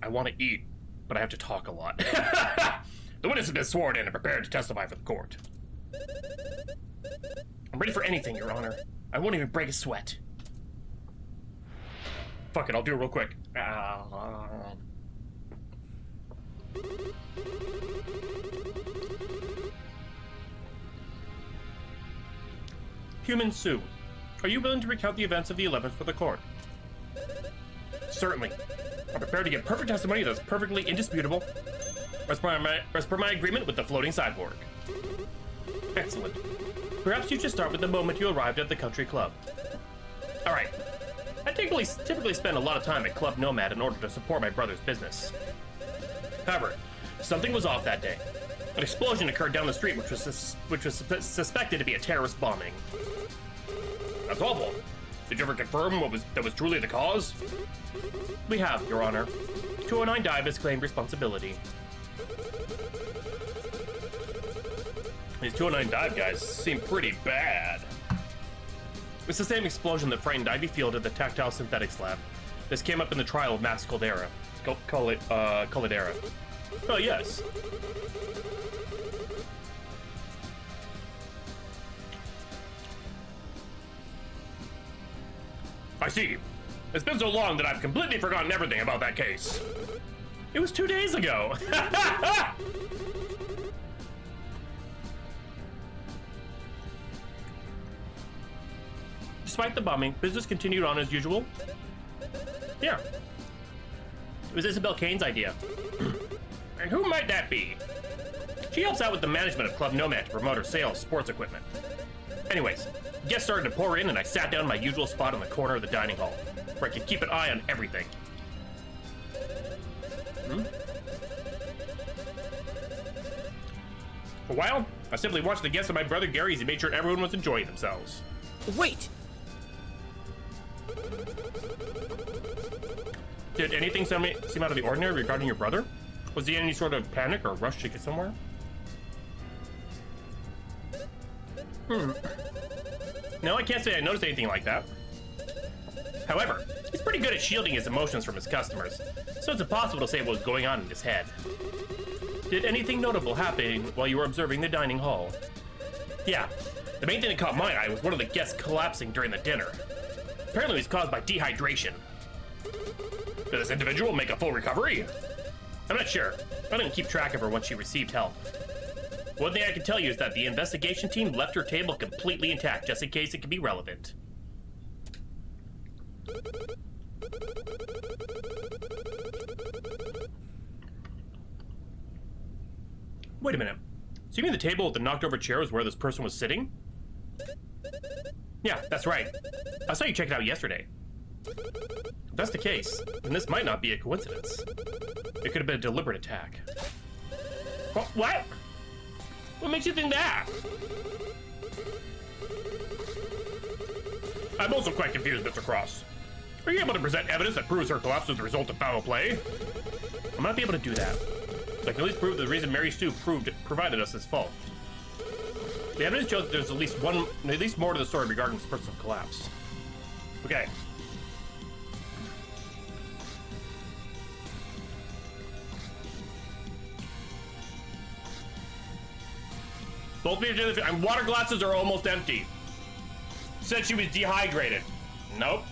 I want to eat, but I have to talk a lot. The witness has been sworn in and prepared to testify for the court. I'm ready for anything, Your Honor. I won't even break a sweat. Fuck it, I'll do it real quick. Human Sue, are you willing to recount the events of the 11th for the court? Certainly. I'm prepared to give perfect testimony that's perfectly indisputable, as per my agreement with the floating cyborg. Excellent. Perhaps you should start with the moment you arrived at the country club. Alright. I typically spend a lot of time at Club Nomad in order to support my brother's business. However, something was off that day. An explosion occurred down the street which was suspected to be a terrorist bombing. That's awful. Did you ever confirm that was truly the cause? We have, Your Honor. 209 Dive has claimed responsibility. These 209 Dive guys seem pretty bad. It's the same explosion that frightened Ivy Field at the Tactile Synthetics Lab. This came up in the trial of Max Caldera. Caldera. Oh, yes. I see. It's been so long that I've completely forgotten everything about that case. It was 2 days ago. Despite the bombing, business continued on as usual. Yeah. It was Isabel Kane's idea. And who might that be? She helps out with the management of Club Nomad to promote her sale of sports equipment. Anyways, guests started to pour in and I sat down in my usual spot in the corner of the dining hall, where I could keep an eye on everything. For a while, I simply watched the guests of my brother Gary as he made sure everyone was enjoying themselves. Wait! Did anything seem out of the ordinary regarding your brother? Was he in any sort of panic or rush to get somewhere? No, I can't say I noticed anything like that. However, he's pretty good at shielding his emotions from his customers, so it's impossible to say what was going on in his head. Did anything notable happen while you were observing the dining hall? Yeah, the main thing that caught my eye was one of the guests collapsing during the dinner. Apparently it was caused by dehydration. Did this individual make a full recovery? I'm not sure. I didn't keep track of her once she received help. One thing I can tell you is that the investigation team left her table completely intact just in case it could be relevant. Wait a minute. So you mean the table with the knocked over chair was where this person was sitting? Yeah, that's right. I saw you check it out yesterday. If that's the case, then this might not be a coincidence. It could have been a deliberate attack. What? What makes you think that? I'm also quite confused, Mr. Cross. Are you able to present evidence that proves her collapse was the result of foul play? I might not be able to do that. But I can at least prove the reason Mary Sue provided us is false. The evidence shows that there's at least more to the story regarding this person's collapse. Okay. Both me and water glasses are almost empty. Said she was dehydrated. Nope.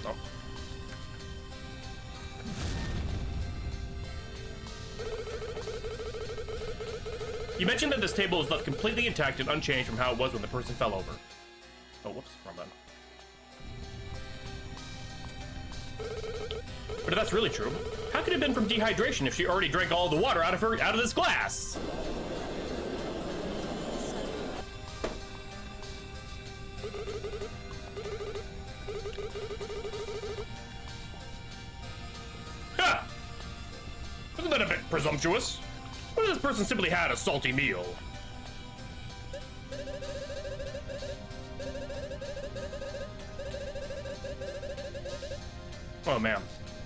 Nope. You mentioned that this table was left completely intact and unchanged from how it was when the person fell over. Oh, whoops, wrong button. But if that's really true, how could it have been from dehydration if she already drank all the water out of this glass? Ha! Isn't that a bit presumptuous? What if this person simply had a salty meal? Oh, man.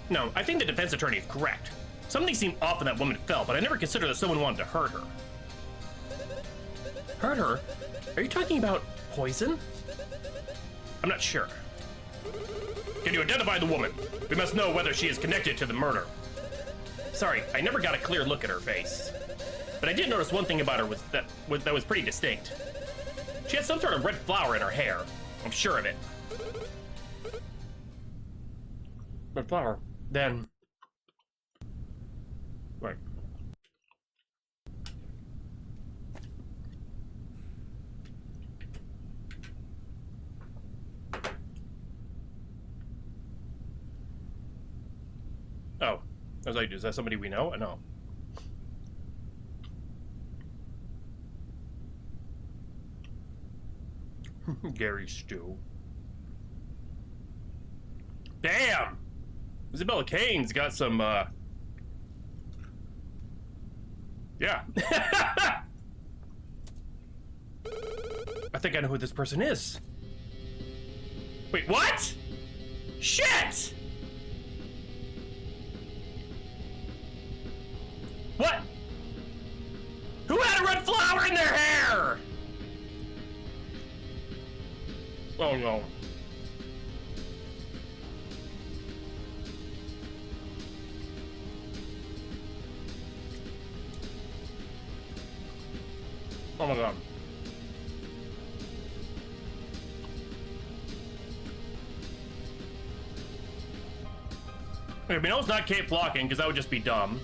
No, I think the defense attorney is correct. Something seemed off when that woman fell, but I never considered that someone wanted to hurt her. Hurt her? Are you talking about poison? I'm not sure. Can you identify the woman? We must know whether she is connected to the murder. Sorry, I never got a clear look at her face. But I did notice one thing about her that was pretty distinct. She had some sort of red flower in her hair. I'm sure of it. Red flower. Then... Right. Oh. I was like, is that somebody we know? No. Gary Stew. Damn! Isabella Kane's got some, yeah. I think I know who this person is. Wait, what? Shit! What? Who had a red flower in their hair? Oh no. Oh my god. I mean, it's not Kate Flocking, because that would just be dumb.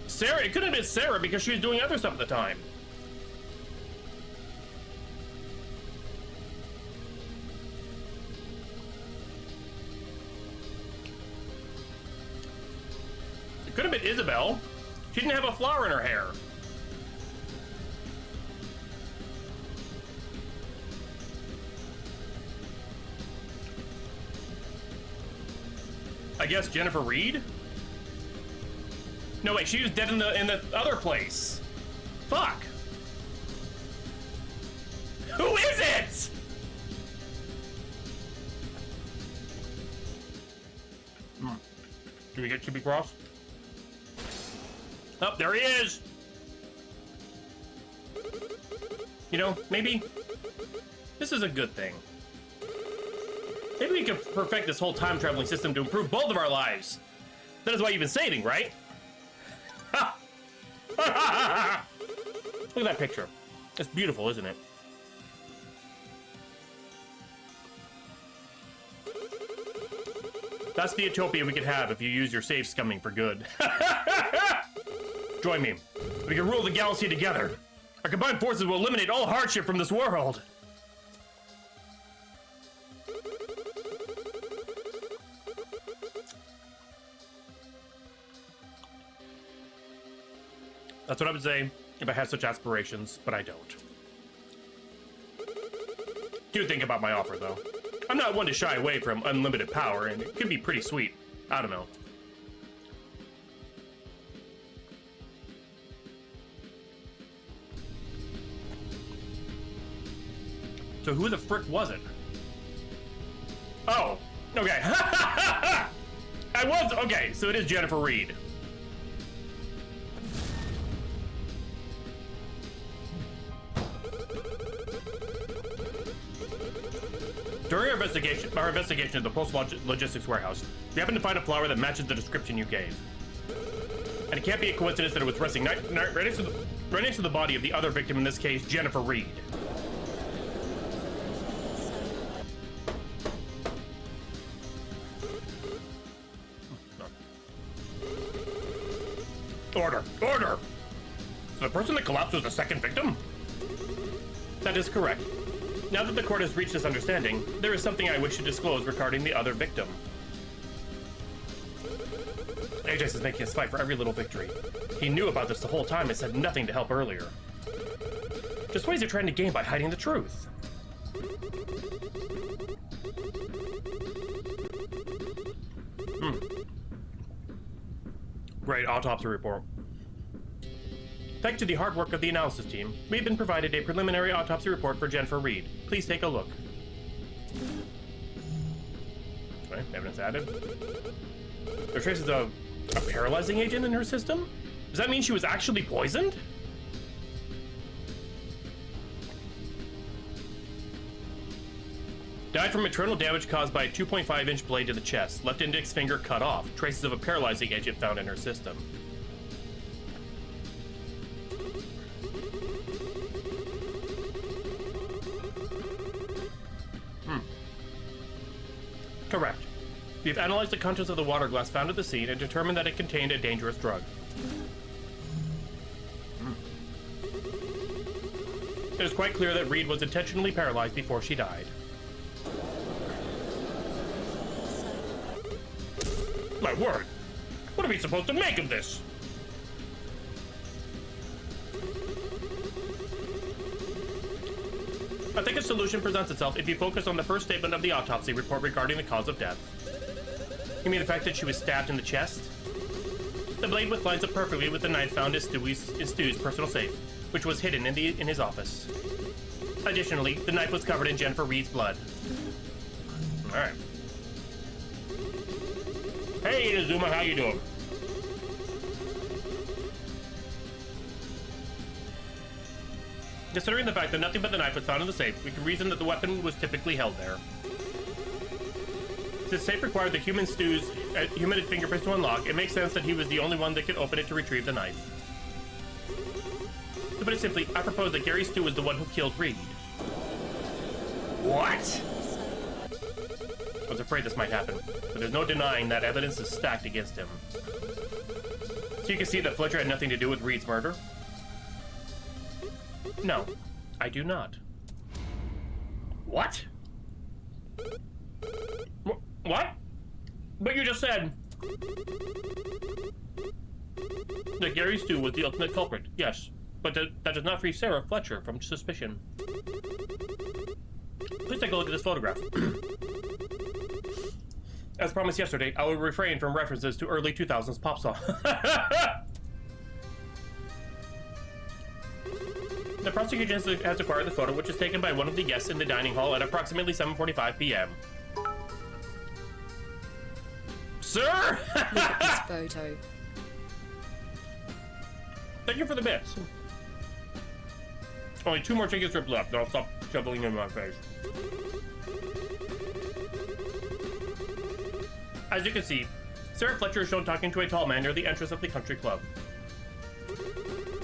Sarah, it could have been Sarah because she was doing other stuff at the time. It could have been Isabel. She didn't have a flower in her hair. I guess Jennifer Reed? No, wait, she was dead in the other place. Fuck. Who is it? Do we get Chippy Cross? Oh, there he is. You know, maybe this is a good thing. Maybe we could perfect this whole time traveling system to improve both of our lives. That is why you've been saving, right? Look at that picture. It's beautiful, isn't it? That's the utopia we could have if you use your safe scumming for good. Join me. We can rule the galaxy together. Our combined forces will eliminate all hardship from this world. That's what I would say if I had such aspirations, but I don't. Do think about my offer, though. I'm not one to shy away from unlimited power, and it can be pretty sweet. I don't know. So who the frick was it? Oh, okay. Okay, so it is Jennifer Reed. During our investigation of the postal logistics warehouse, we happened to find a flower that matches the description you gave. And it can't be a coincidence that it was resting right next to the body of the other victim, in this case, Jennifer Reed. Order! Order! So the person that collapsed was the second victim? That is correct. Now that the court has reached this understanding, there is something I wish to disclose regarding the other victim. Ajax is making us fight for every little victory. He knew about this the whole time and said nothing to help earlier. Just what is he trying to gain by hiding the truth? Great autopsy report. Thanks to the hard work of the analysis team, we have been provided a preliminary autopsy report for Jennifer Reed. Please take a look. Okay, evidence added. There are traces of a paralyzing agent in her system? Does that mean she was actually poisoned? Died from maternal damage caused by a 2.5-inch blade to the chest. Left index finger cut off. Traces of a paralyzing agent found in her system. Correct. We've analyzed the contents of the water glass found at the scene and determined that it contained a dangerous drug. It is quite clear that Reed was intentionally paralyzed before she died. My word! What are we supposed to make of this? I think a solution presents itself if you focus on the first statement of the autopsy report regarding the cause of death. You mean the fact that she was stabbed in the chest? The blade lines up perfectly with the knife found in Stu's personal safe, which was hidden in his office. Additionally, the knife was covered in Jennifer Reed's blood. Alright. Hey, Inazuma, how you doing? Considering the fact that nothing but the knife was found in the safe, we can reason that the weapon was typically held there. Since the safe required the human fingerprints to unlock, it makes sense that he was the only one that could open it to retrieve the knife. To put it simply, I propose that Gary Stu was the one who killed Reed. What? I was afraid this might happen, but there's no denying that evidence is stacked against him. So you can see that Fletcher had nothing to do with Reed's murder? No, I do not. What? What? But you just said that Gary Stu was the ultimate culprit. Yes, but that does not free Sarah Fletcher from suspicion. Please take a look at this photograph. As promised yesterday, I will refrain from references to early 2000s pop song. The prosecution has acquired the photo, which was taken by one of the guests in the dining hall at approximately 7:45 p.m. Sir! Look at this photo. Thank you for the bits. Only 2 more chicken strips left, and I'll stop shoveling in my face. As you can see, Sarah Fletcher is shown talking to a tall man near the entrance of the country club.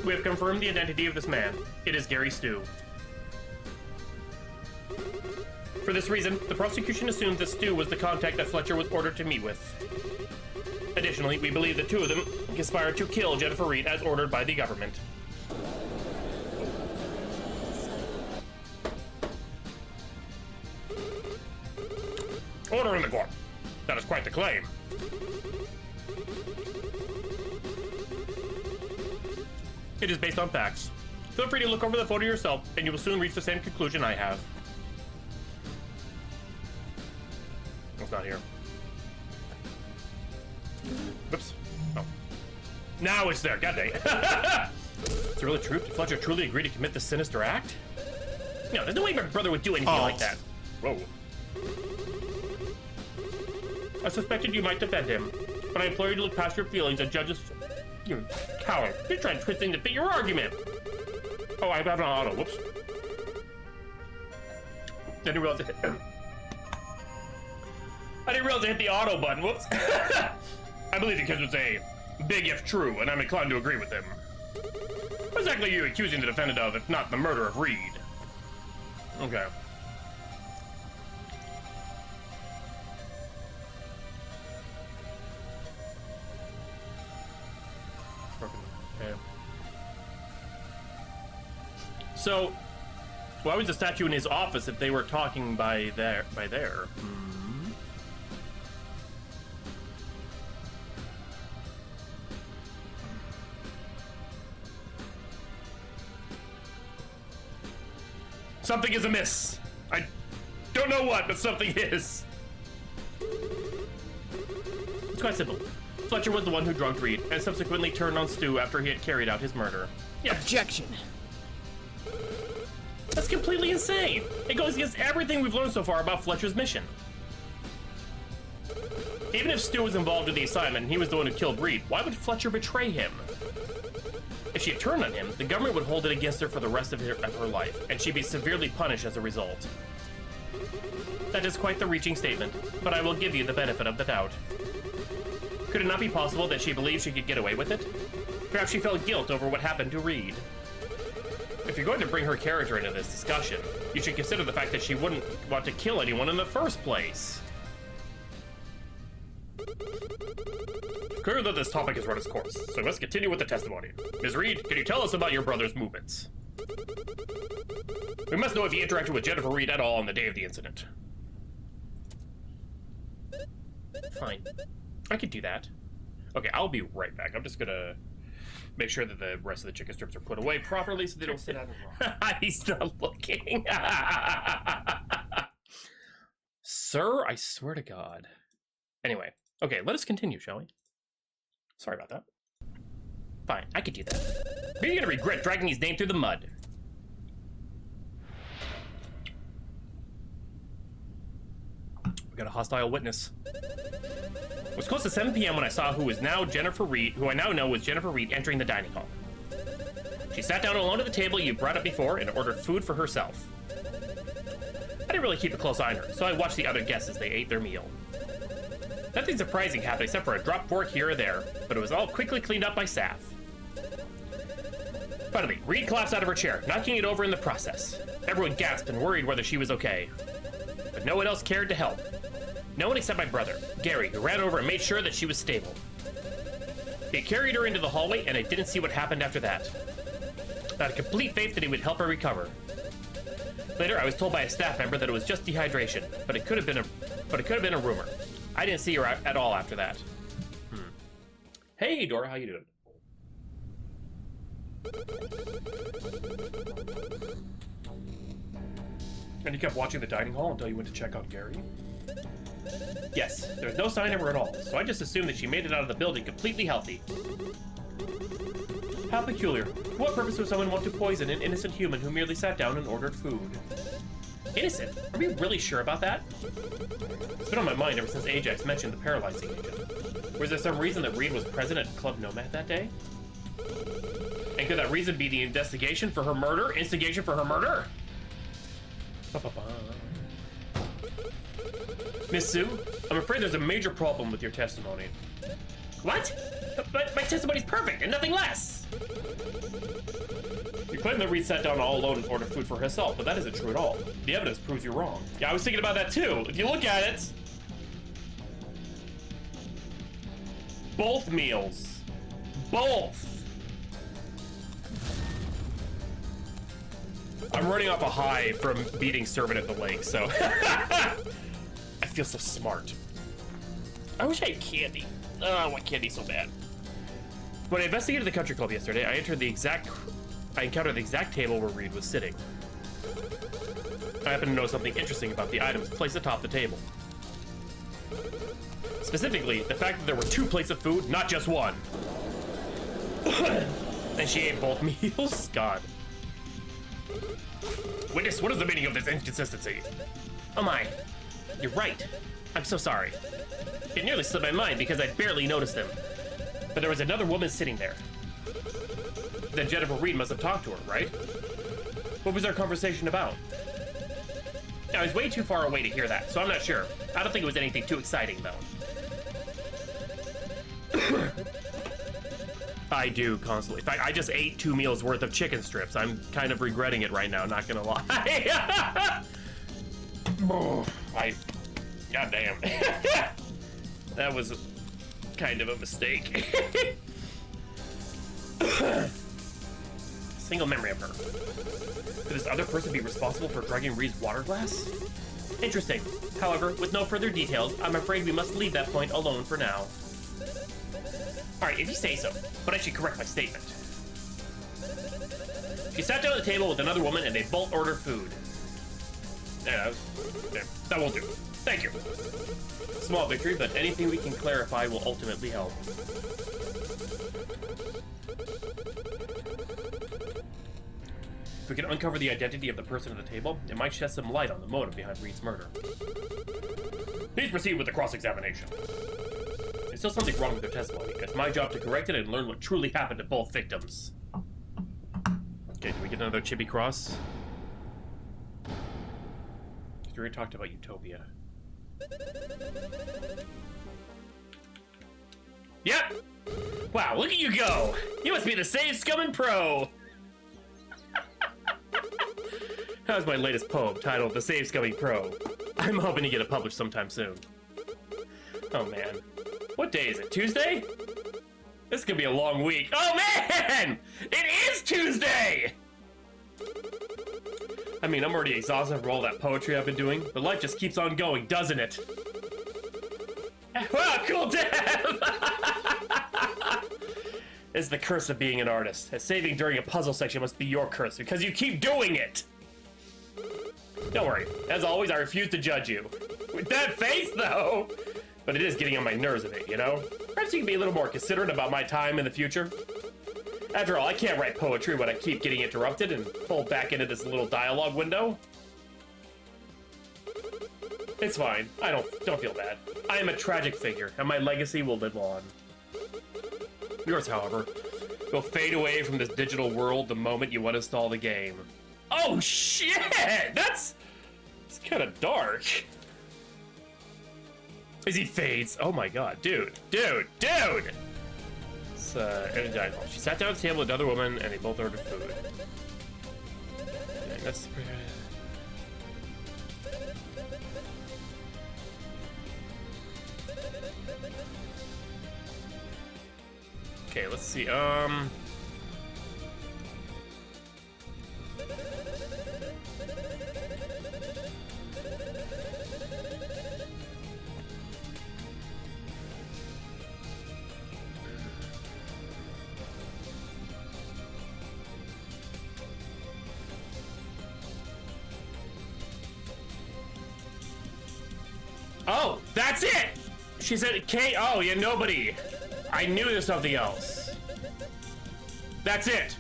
We have confirmed the identity of this man. It is Gary Stu. For this reason, the prosecution assumes that Stu was the contact that Fletcher was ordered to meet with. Additionally, we believe the 2 of them conspired to kill Jennifer Reed as ordered by the government. Order in the court. That is quite the claim. It is based on facts. Feel free to look over the photo yourself, and you will soon reach the same conclusion I have. It's not here. Whoops. Oh. Now it's there. God dang. Is it really true? Did Fletcher truly agree to commit this sinister act? No, there's no way my brother would do anything like that. Whoa. I suspected you might defend him, but I implore you to look past your feelings and judge us. You coward. You're trying to twist things to fit your argument. Oh, I have an auto. Whoops. I didn't realize I hit the auto button. Whoops. I believe the kid would say, big if true, and I'm inclined to agree with him. What exactly are you accusing the defendant of, if not the murder of Reed? Okay. So, why was the statue in his office if they were talking by there? Hmm. Something is amiss. I don't know what, but something is. It's quite simple. Fletcher was the one who drugged Reed and subsequently turned on Stu after he had carried out his murder. Yeah. Objection. That's completely insane. It goes against everything we've learned so far about Fletcher's mission. Even if Stu was involved with the assignment and he was the one who killed Reed, why would Fletcher betray him? If she had turned on him, the government would hold it against her for the rest of her life, and she'd be severely punished as a result. That is quite the reaching statement, but I will give you the benefit of the doubt. Could it not be possible that she believed she could get away with it? Perhaps she felt guilt over what happened to Reed. If you're going to bring her character into this discussion, you should consider the fact that she wouldn't want to kill anyone in the first place. Clear that this topic has run its course, so let's continue with the testimony. Ms. Reed, can you tell us about your brother's movements? We must know if he interacted with Jennifer Reed at all on the day of the incident. Fine. I could do that. Okay, I'll be right back. I'm just gonna make sure that the rest of the chicken strips are put away properly so they don't sit out of wrong. He's not looking. Sir, I swear to God. Anyway, okay, let us continue, shall we? Sorry about that. Fine, I could do that. You're gonna regret dragging his name through the mud. We got a hostile witness. It was close to 7 p.m. when I saw who I now know was Jennifer Reed entering the dining hall. She sat down alone at the table you brought up before and ordered food for herself. I didn't really keep a close eye on her, so I watched the other guests as they ate their meal. Nothing surprising happened except for a dropped fork here or there, but it was all quickly cleaned up by Saf. Finally, Reed collapsed out of her chair, knocking it over in the process. Everyone gasped and worried whether she was okay. But no one else cared to help. No one except my brother, Gary, who ran over and made sure that she was stable. He carried her into the hallway, and I didn't see what happened after that. I had complete faith that he would help her recover. Later, I was told by a staff member that it was just dehydration, but it could have been a rumor. I didn't see her at all after that. Hey, Dora, how you doing? And you kept watching the dining hall until you went to check on Gary? Yes, there was no sign of her at all, so I just assumed that she made it out of the building completely healthy. How peculiar. For what purpose would someone want to poison an innocent human who merely sat down and ordered food? Innocent? Are we really sure about that? It's been on my mind ever since Ajax mentioned the paralyzing agent. Was there some reason that Reed was present at Club Nomad that day? And could that reason be the investigation for her murder? Instigation for her murder? Miss Sue, I'm afraid there's a major problem with your testimony. What? But my testimony's perfect and nothing less! You claim that Reed sat down all alone and ordered food for herself, but that isn't true at all. The evidence proves you're wrong. Yeah, I was thinking about that too. If you look at it... both meals. Both! I'm running off a high from beating Servant at the lake, so... I feel so smart. I wish I had candy. Oh, I want candy so bad. When I investigated the country club yesterday, I encountered the exact table where Reed was sitting. I happened to know something interesting about the items placed atop the table. Specifically, the fact that there were 2 plates of food, not just one. And she ate both meals? God. Witness, what is the meaning of this inconsistency? Oh my. You're right. I'm so sorry. It nearly slipped my mind because I barely noticed him. But there was another woman sitting there. Then Jennifer Reed must have talked to her, right? What was our conversation about? I was way too far away to hear that, so I'm not sure. I don't think it was anything too exciting, though. I do, constantly. In fact, I just ate 2 meals worth of chicken strips. I'm kind of regretting it right now, not gonna lie. Goddamn. That was kind of a mistake. Single memory of her. Could this other person be responsible for dragging Reed's water glass? Interesting. However, with no further details, I'm afraid we must leave that point alone for now. Alright, if you say so, but I should correct my statement. She sat down at the table with another woman and they both ordered food. Yeah, that will do. Thank you. Small victory, but anything we can clarify will ultimately help. If we can uncover the identity of the person at the table, it might shed some light on the motive behind Reed's murder. Please proceed with the cross-examination. There's still something wrong with their testimony. It's my job to correct it and learn what truly happened to both victims. Okay, do we get another chippy cross? We already talked about Utopia. Yep! Wow, look at you go! You must be the Save Scumming Pro! How's my latest poem titled The Save Scumming Pro? I'm hoping to get it published sometime soon. Oh man. What day is it? Tuesday? This is gonna be a long week. Oh man! It is Tuesday! I mean, I'm already exhausted from all that poetry I've been doing, but life just keeps on going, doesn't it? Wow, cool death! It's the curse of being an artist. As saving during a puzzle section must be your curse, because you keep doing it! Don't worry. As always, I refuse to judge you. With that face, though! But it is getting on my nerves a bit, you know? Perhaps you can be a little more considerate about my time in the future. After all, I can't write poetry when I keep getting interrupted and pulled back into this little dialogue window. It's fine. I don't feel bad. I am a tragic figure, and my legacy will live on. Yours, however, will fade away from this digital world the moment you uninstall the game. Oh shit! It's kind of dark. As he fades. Oh my god, dude. It's in a dining hall. She sat down at the table with another woman, and they both ordered food. Okay, that's okay, let's see. Oh, that's it! She said, Kate, oh, yeah, nobody. I knew there was something else. That's it.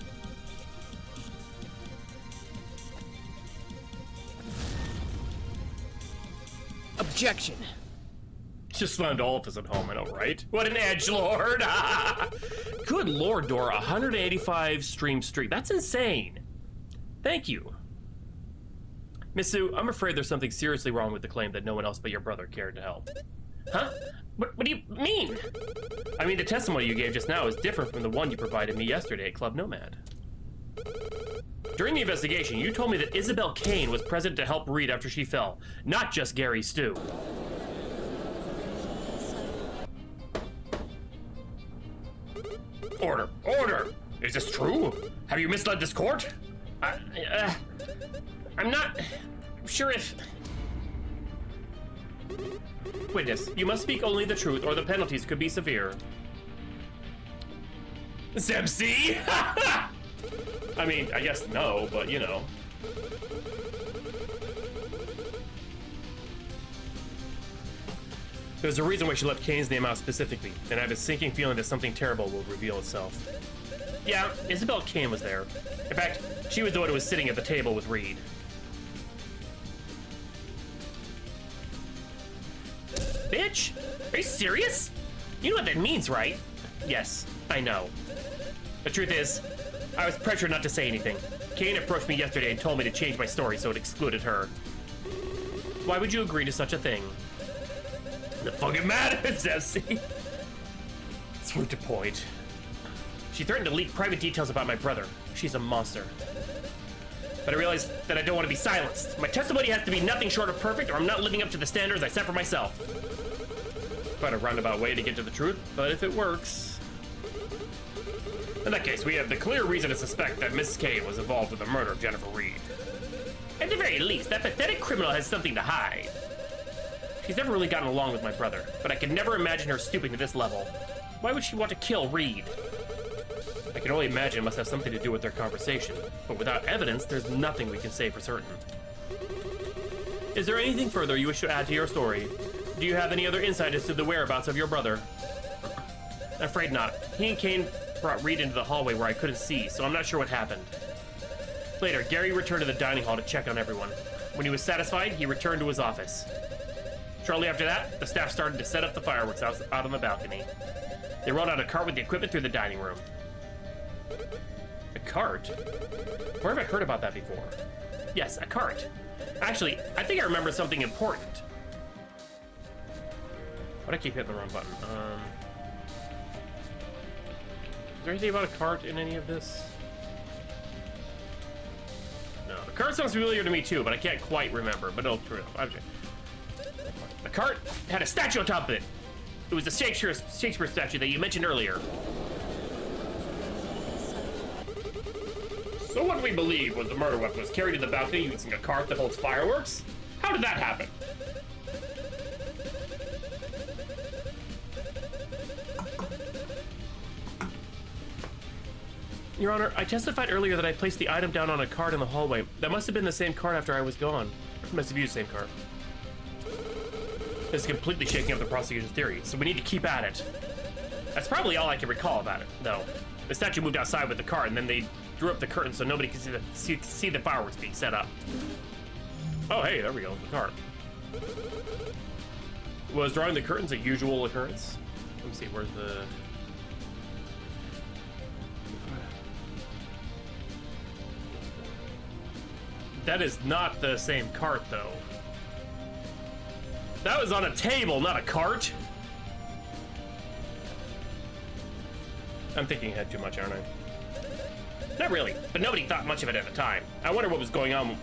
Objection. Just slammed all of us at home, I know, right? What an edgelord! Good lord, Dora, 185 stream streak. That's insane. Thank you. Miss Sue, I'm afraid there's something seriously wrong with the claim that no one else but your brother cared to help. Huh? What do you mean? I mean, the testimony you gave just now is different from the one you provided me yesterday at Club Nomad. During the investigation, you told me that Isabel Kane was present to help Reed after she fell, not just Gary Stu. Order! Order! Is this true? Have you misled this court? I'm not sure if... Witness, you must speak only the truth or the penalties could be severe. Zebsy? I mean, I guess no, but you know. There's a reason why she left Kane's name out specifically, and I have a sinking feeling that something terrible will reveal itself. Yeah, Isabel Kane was there. In fact, she was the one who was sitting at the table with Reed. Bitch? Are you serious? You know what that means, right? Yes, I know. The truth is, I was pressured not to say anything. Kane approached me yesterday and told me to change my story so it excluded her. Why would you agree to such a thing? The fucking matters, Zebsy. It's rude to point. She threatened to leak private details about my brother. She's a monster. But I realized that I don't want to be silenced. My testimony has to be nothing short of perfect, or I'm not living up to the standards I set for myself. Quite a roundabout way to get to the truth, but if it works... In that case, we have the clear reason to suspect that Mrs. K was involved with the murder of Jennifer Reed. At the very least, that pathetic criminal has something to hide. She's never really gotten along with my brother, but I can never imagine her stooping to this level. Why would she want to kill Reed? I can only imagine it must have something to do with their conversation, but without evidence, there's nothing we can say for certain. Is there anything further you wish to add to your story? Do you have any other insight as to the whereabouts of your brother? I'm afraid not. He and Kane brought Reed into the hallway where I couldn't see, so I'm not sure what happened. Later, Gary returned to the dining hall to check on everyone. When he was satisfied, he returned to his office. Shortly after that, the staff started to set up the fireworks out on the balcony. They rolled out a cart with the equipment through the dining room. A cart? Where have I heard about that before? Yes, a cart. Actually, I think I remember something important. Why'd I keep hitting the wrong button? Is there anything about a cart in any of this? No, the cart sounds familiar to me too, but I can't quite remember, but it'll true. The cart had a statue on top of it. It was the Shakespeare statue that you mentioned earlier. So what do we believe was the murder weapon was carried to the balcony using a cart that holds fireworks? How did that happen? Your Honor, I testified earlier that I placed the item down on a cart in the hallway. That must have been the same cart after I was gone. Must have used the same cart. This is completely shaking up the prosecution's theory, so we need to keep at it. That's probably all I can recall about it, though. The statue moved outside with the cart, and then they drew up the curtain so nobody could see the fireworks being set up. Oh, hey, there we go, the cart. Was drawing the curtains a usual occurrence? Let me see, where's the... That is not the same cart, though. That was on a table, not a cart. I'm thinking ahead too much, aren't I? Not really, but nobody thought much of it at the time. I wonder what was going on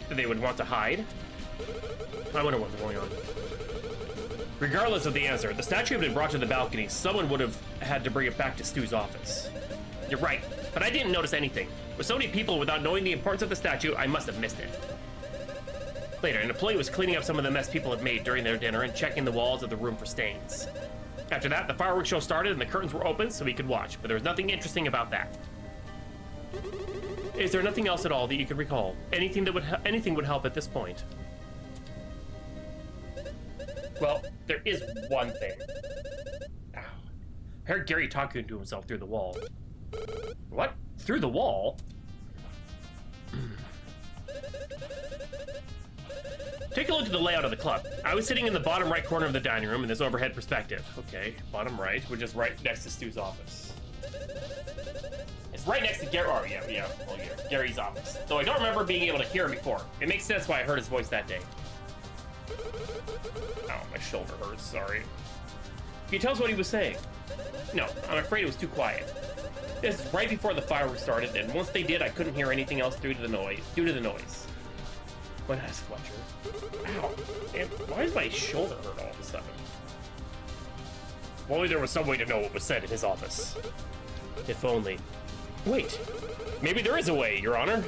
that they would want to hide. I wonder what was going on. Regardless of the answer, the statue had been brought to the balcony. Someone would have had to bring it back to Stu's office. You're right, but I didn't notice anything. With so many people without knowing the importance of the statue, I must have missed it. Later, an employee was cleaning up some of the mess people had made during their dinner and checking the walls of the room for stains. After that, the fireworks show started and the curtains were open so we could watch, but there was nothing interesting about that. Is there nothing else at all that you could recall? Anything would help at this point. Well, there is one thing. Ow. I heard Gary talking to himself through the wall. What? Through the wall? Take a look at the layout of the club. I was sitting in the bottom right corner of the dining room in this overhead perspective. Okay, bottom right, which is right next to Stu's office. It's right next to Gary's office. Though I don't remember being able to hear him before. It makes sense why I heard his voice that day. Oh, my shoulder hurts, sorry. Can you tell us what he was saying? No, I'm afraid it was too quiet. This is right before the fireworks started, and once they did, I couldn't hear anything else due to the noise. What has Fletcher? Ow. Man, why does my shoulder hurt all of a sudden? If only there was some way to know what was said in his office. If only. Wait. Maybe there is a way, Your Honor.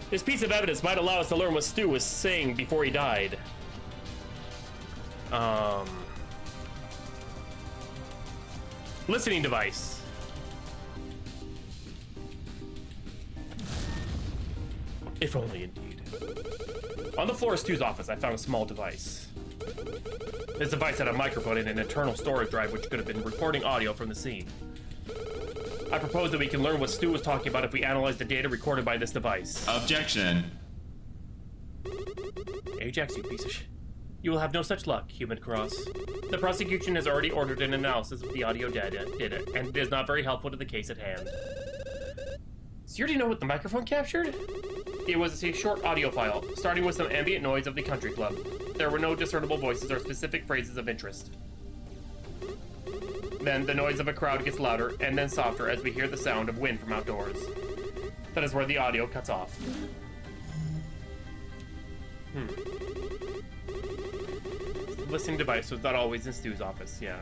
This piece of evidence might allow us to learn what Stu was saying before he died. Listening device. If only, indeed. On the floor of Stu's office, I found a small device. This device had a microphone and an internal storage drive which could have been recording audio from the scene. I propose that we can learn what Stu was talking about if we analyze the data recorded by this device. Objection. Ajax, you piece of shit. You will have no such luck, Human Cross. The prosecution has already ordered an analysis of the audio data, and it is not very helpful to the case at hand. So you already know what the microphone captured? It was a short audio file, starting with some ambient noise of the country club. There were no discernible voices or specific phrases of interest. Then the noise of a crowd gets louder and then softer as we hear the sound of wind from outdoors. That is where the audio cuts off. The listening device was not always in Stu's office, yeah.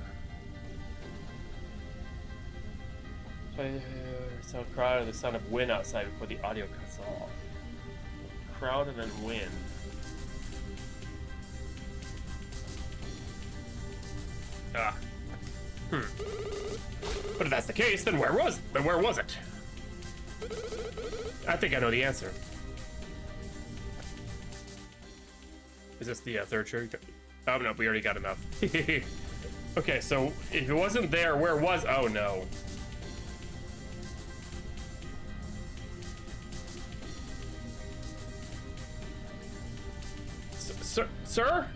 So a crowd and the sound of wind outside before the audio cuts off. Crowd and then wind. But if that's the case, then where was it? I think I know the answer. Is this the third shirt? Oh no, we already got enough. Okay, so if it wasn't there, where was? Oh no. Sir?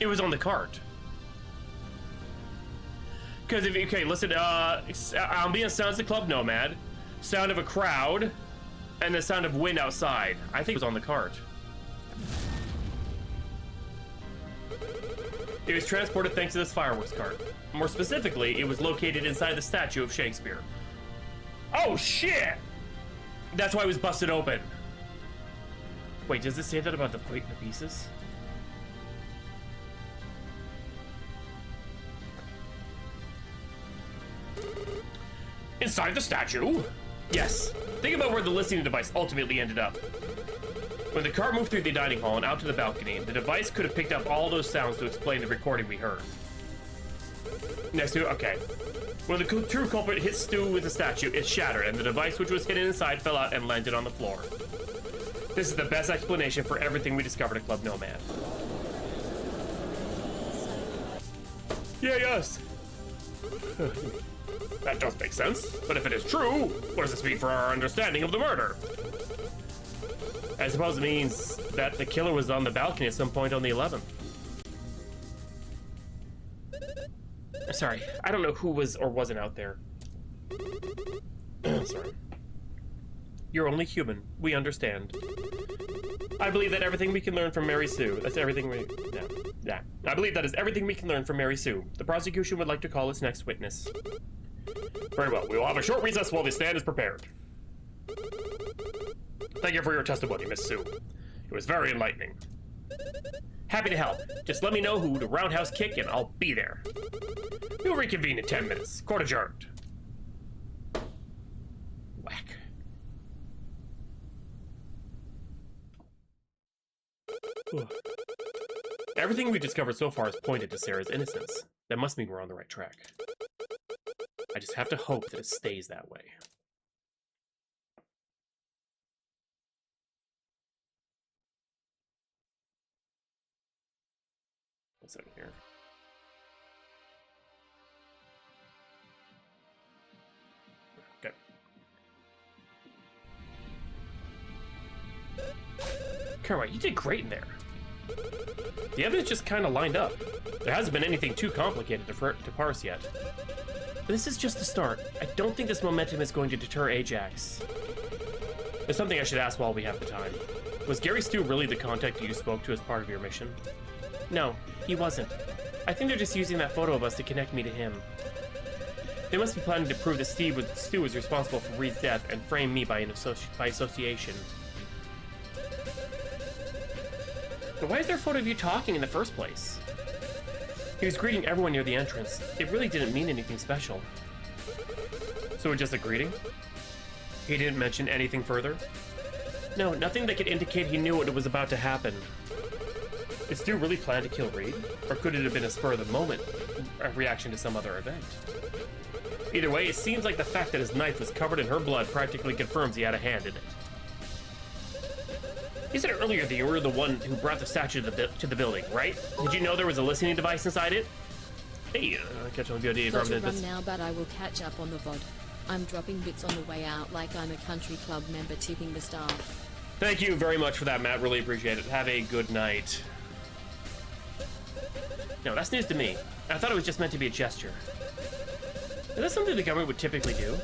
It was on the cart. Because if okay, listen, ambience sounds the club nomad, sound of a crowd, and the sound of wind outside. I think it was on the cart. It was transported thanks to this fireworks cart. More specifically, it was located inside the statue of Shakespeare. Oh shit! That's why it was busted open. Wait, does it say that about the plate and the pieces? Inside the statue? Yes. Think about where the listening device ultimately ended up. When the cart moved through the dining hall and out to the balcony, the device could have picked up all those sounds to explain the recording we heard. Next to, okay. When the true culprit hit Stu with the statue, it shattered, and the device which was hidden inside fell out and landed on the floor. This is the best explanation for everything we discovered at Club Nomad. Yeah, yes. That does make sense, but if it is true, what does this mean for our understanding of the murder? I suppose it means that the killer was on the balcony at some point on the 11th. Sorry, I don't know who was or wasn't out there. Sorry. You're only human. We understand. I believe that everything we can learn from Mary Sue. That's everything we... Yeah. I believe that is everything we can learn from Mary Sue. The prosecution would like to call its next witness. Very well. We will have a short recess while the stand is prepared. Thank you for your testimony, Miss Sue. It was very enlightening. Happy to help. Just let me know who to roundhouse kick and I'll be there. We'll reconvene in 10 minutes. Court adjourned. Whack. Everything we've discovered so far has pointed to Sarah's innocence. That must mean we're on the right track. I just have to hope that it stays that way. What's in here? Okay. Cartwright, you did great in there. The evidence just kind of lined up. There hasn't been anything too complicated to parse yet. But this is just the start. I don't think this momentum is going to deter Ajax. There's something I should ask while we have the time. Was Gary Stu really the contact you spoke to as part of your mission? No, he wasn't. I think they're just using that photo of us to connect me to him. They must be planning to prove that Stu was responsible for Reed's death and frame me by association. But why is there a photo of you talking in the first place? He was greeting everyone near the entrance. It really didn't mean anything special. So it was just a greeting? He didn't mention anything further? No, nothing that could indicate he knew what was about to happen. Did Stu really plan to kill Reed? Or could it have been a spur of the moment reaction to some other event? Either way, it seems like the fact that his knife was covered in her blood practically confirms he had a hand in it. You said earlier that you were the one who brought the statue to the building, right? Did you know there was a listening device inside it? Hey, catch on the VOD. Got to run now, but I will catch up on the VOD. I'm dropping bits on the way out like I'm a country club member tipping the staff. Thank you very much for that, Matt. Really appreciate it. Have a good night. No, that's news to me. I thought it was just meant to be a gesture. Is that something the government would typically do?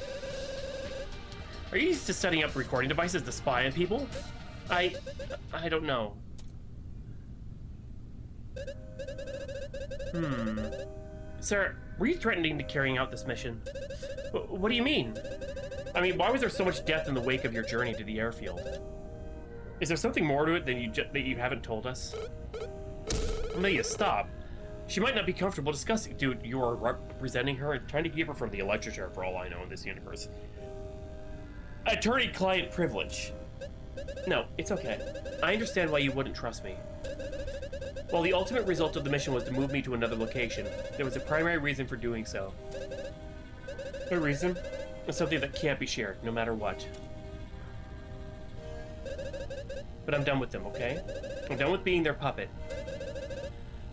Are you used to setting up recording devices to spy on people? I don't know. Sir, were you threatening to carrying out this mission? What do you mean? I mean, why was there so much death in the wake of your journey to the airfield? Is there something more to it than that you haven't told us? Amelia, stop. She might not be comfortable discussing. Dude, you are representing her and trying to keep her from the electric chair for all I know in this universe. Attorney-client privilege. No, it's okay. I understand why you wouldn't trust me. While the ultimate result of the mission was to move me to another location, there was a primary reason for doing so. A reason? It's something that can't be shared, no matter what. But I'm done with them, okay? I'm done with being their puppet.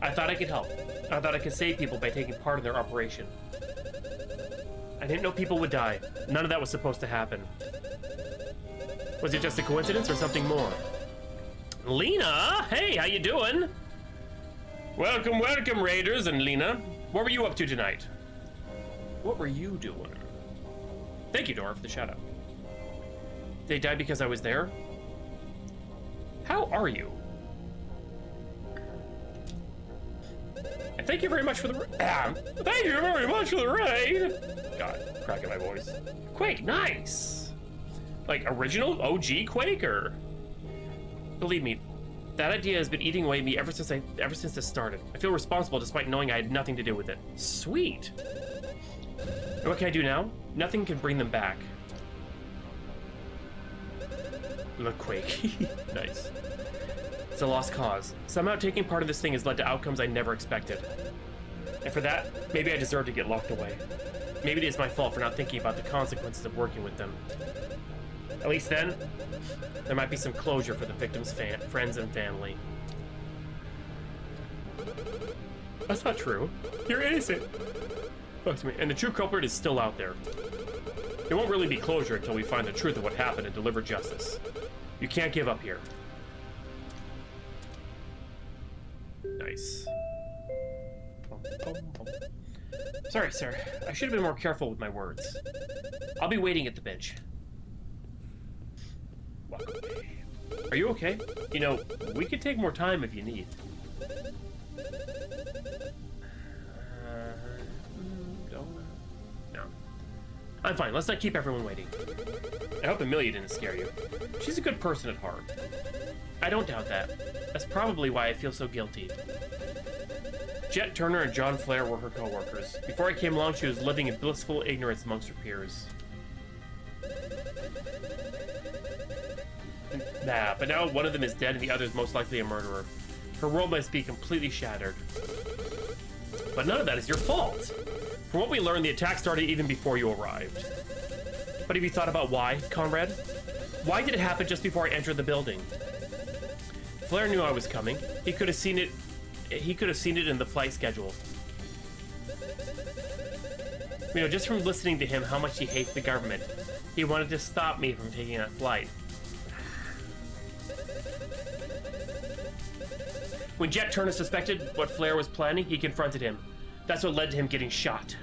I thought I could help. I thought I could save people by taking part in their operation. I didn't know people would die. None of that was supposed to happen. Was it just a coincidence or something more? Lena, hey, how you doing? Welcome, welcome, Raiders and Lena. What were you up to tonight? What were you doing? Thank you, Dora, for the shout-out. They died because I was there? How are you? And thank you very much for the thank you very much for the raid. God, cracking my voice. Quake, nice. Like original OG Quake, or believe me, that idea has been eating away at me ever since this started. I feel responsible despite knowing I had nothing to do with it. Sweet. And what can I do now? Nothing can bring them back. Look, Quake. Nice. It's a lost cause. Somehow taking part in this thing has led to outcomes I never expected. And for that, maybe I deserve to get locked away. Maybe it is my fault for not thinking about the consequences of working with them. At least then, there might be some closure for the victims' friends and family. That's not true. You're innocent. Oh, excuse me. And the true culprit is still out there. There won't really be closure until we find the truth of what happened and deliver justice. You can't give up here. Nice. Sorry, sir. I should have been more careful with my words. I'll be waiting at the bench. Are you okay? You know, we could take more time if you need. No. I'm fine. Let's not keep everyone waiting. I hope Amelia didn't scare you. She's a good person at heart. I don't doubt that. That's probably why I feel so guilty. Jet Turner and John Flair were her co-workers. Before I came along, she was living in blissful ignorance amongst her peers. Nah, but now one of them is dead and the other is most likely a murderer. Her world must be completely shattered. But none of that is your fault. From what we learned, the attack started even before you arrived. But have you thought about why, comrade? Why did it happen just before I entered the building? Flair knew I was coming. He could have seen it. He could have seen it in the flight schedule. You know, just from listening to him, how much he hates the government. He wanted to stop me from taking that flight. When Jet Turner suspected what Flair was planning, he confronted him. That's what led to him getting shot.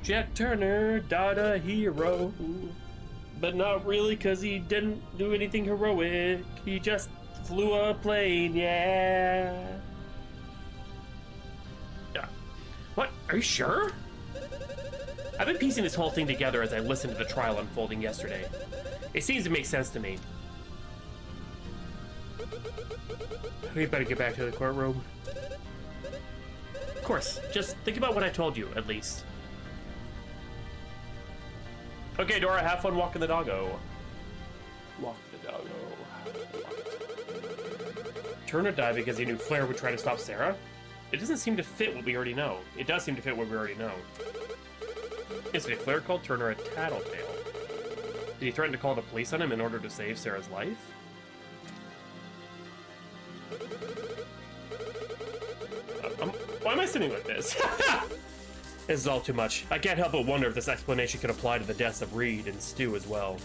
Jet Turner died a hero. But not really, because he didn't do anything heroic. He just flew a plane, yeah. What? Are you sure? I've been piecing this whole thing together as I listened to the trial unfolding yesterday. It seems to make sense to me. We better get back to the courtroom. Of course, just think about what I told you, at least. Okay, Dora, have fun walking the doggo. Walk the doggo. Turner died because he knew Flair would try to stop Sarah? It doesn't seem to fit what we already know. It does seem to fit what we already know. Yesterday, Flair called Turner a tattletale. Did he threaten to call the police on him in order to save Sarah's life? Why am I sitting like this? This is all too much. I can't help but wonder if this explanation could apply to the deaths of Reed and Stu as well.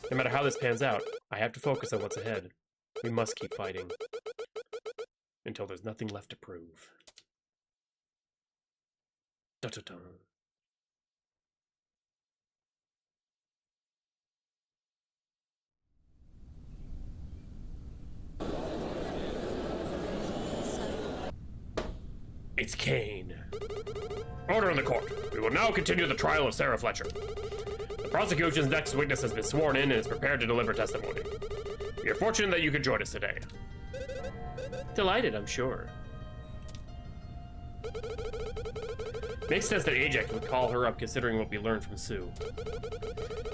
No matter how this pans out, I have to focus on what's ahead. We must keep fighting. Until there's nothing left to prove. Dun-dun-dun. It's Kane. Order in the court. We will now continue the trial of Sarah Fletcher. The prosecution's next witness has been sworn in and is prepared to deliver testimony. We are fortunate that you could join us today. Delighted, I'm sure. Makes sense that Ajax would call her up considering what we learned from Sue.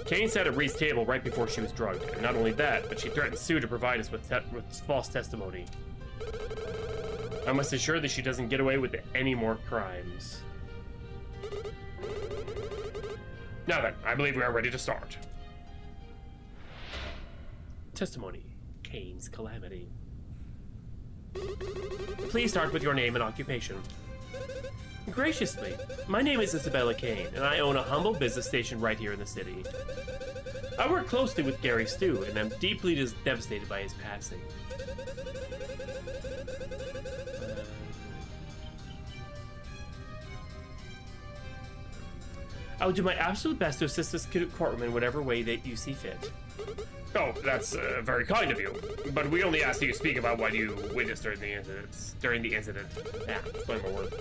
Kane sat at Reed's table right before she was drugged, and not only that, but she threatened Sue to provide us with false testimony. I must ensure that she doesn't get away with any more crimes. Now then, I believe we are ready to start. Testimony. Kane's calamity. Please start with your name and occupation. Graciously, my name is Isabella Kane, and I own a humble business station right here in the city. I work closely with Gary Stu, and I'm deeply devastated by his passing. I must ensure that she doesn't get away with any more crimes. Now then, I believe we are ready to start. Testimony. Kane's calamity. Graciously, my name is Isabella Kane, and I own a humble business station right here in the city. I work closely with Gary Stu, and I'm deeply devastated by his passing. I will do my absolute best to assist this courtroom in whatever way that you see fit. Oh, that's very kind of you. But we only ask that you speak about what you witnessed during the incident. Yeah, explain my word.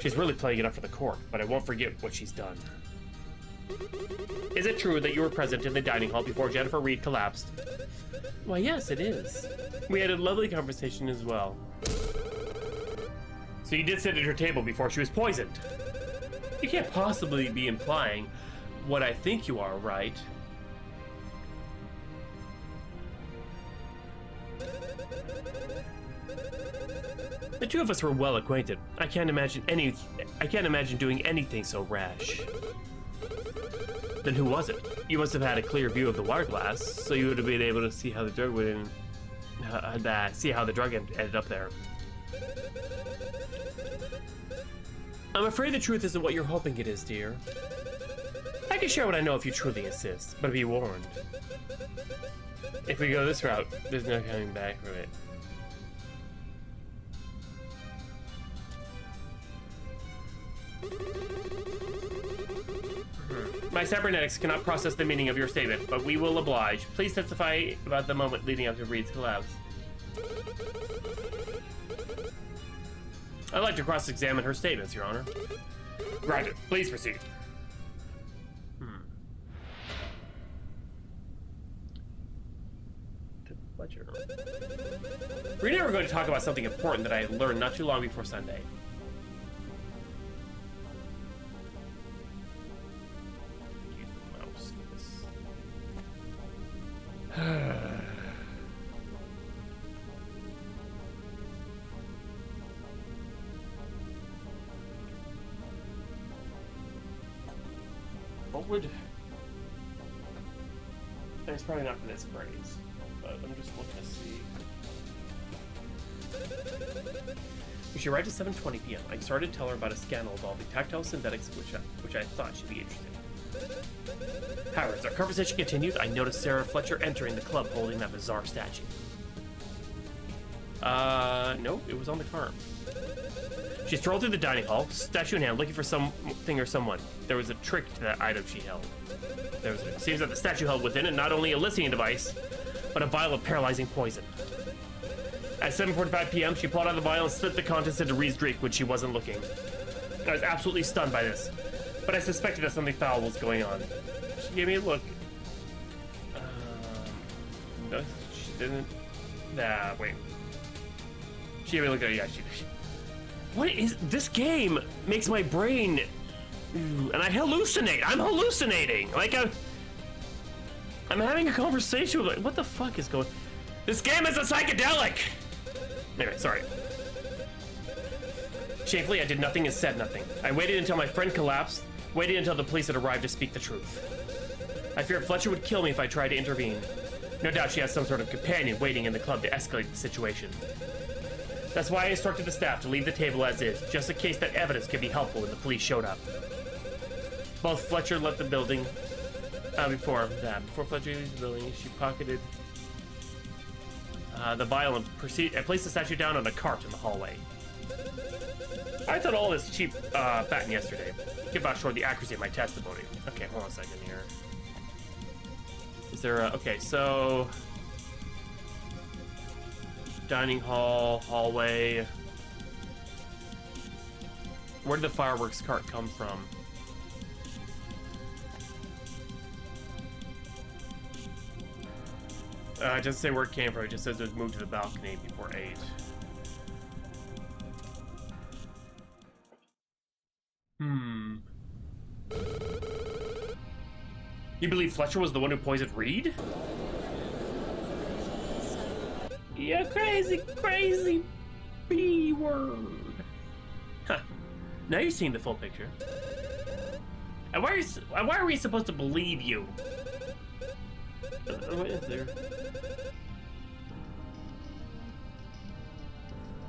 She's really playing it up for the court, but I won't forget what she's done. Is it true that you were present in the dining hall before Jennifer Reed collapsed? Why, yes, it is. We had a lovely conversation as well. So you did sit at her table before she was poisoned? You can't possibly be implying what I think you are, right? The two of us were well acquainted. I can't imagine doing anything so rash. Then who was it? You must have had a clear view of the water glass, so you would have been able to see how the drug ended up there. I'm afraid the truth isn't what you're hoping it is, dear. I can share what I know if you truly insist, but be warned. If we go this route, there's no coming back from it. My cybernetics cannot process the meaning of your statement, but we will oblige. Please testify about the moment leading up to Reed's collapse. I'd like to cross-examine her statements, Your Honor. Granted. Please proceed. Fletcher. We're never going to talk about something important that I learned not too long before Sunday. Use the mouse for this. What would... It's probably not for this phrase, but I'm just looking to see. We should write at 7:20 p.m. I started to tell her about a scandal involving tactile synthetics, which I thought she'd be interested in. However, as our conversation continued, I noticed Sarah Fletcher entering the club holding that bizarre statue. No, it was on the cart. She strolled through the dining hall, statue in hand, looking for something or someone. There was a trick to that item she held. It seems that the statue held within it not only a listening device, but a vial of paralyzing poison. At 7:45 p.m., she pulled out the vial and slipped the contents into Reed's drink when she wasn't looking. I was absolutely stunned by this, but I suspected that something foul was going on. She gave me a look. No, she didn't. Nah, wait. She gave me a look at her. Yeah, she did. What is this game? Makes my brain, and I hallucinate. I'm hallucinating. Like I'm having a conversation with. What the fuck is going? This game is a psychedelic. Anyway, sorry. Shamefully, I did nothing and said nothing. I waited until my friend collapsed. Waited until the police had arrived to speak the truth. I feared Fletcher would kill me if I tried to intervene. No doubt she has some sort of companion waiting in the club to escalate the situation. That's why I instructed the staff to leave the table as is, just in case that evidence could be helpful when the police showed up. Both Fletcher left the building before Fletcher leaves the building. She pocketed the vial and placed the statue down on a cart in the hallway. I thought all this cheap batten yesterday. Give out short the accuracy of my testimony. Okay, hold on a second here. Is there a... Okay, so... Dining hall, hallway. Where did the fireworks cart come from? It doesn't say where it came from. It just says it was moved to the balcony before 8. You believe Fletcher was the one who poisoned Reed? Yeah, crazy B word. Huh. Now you're seeing the full picture. And why are we supposed to believe you? What is there?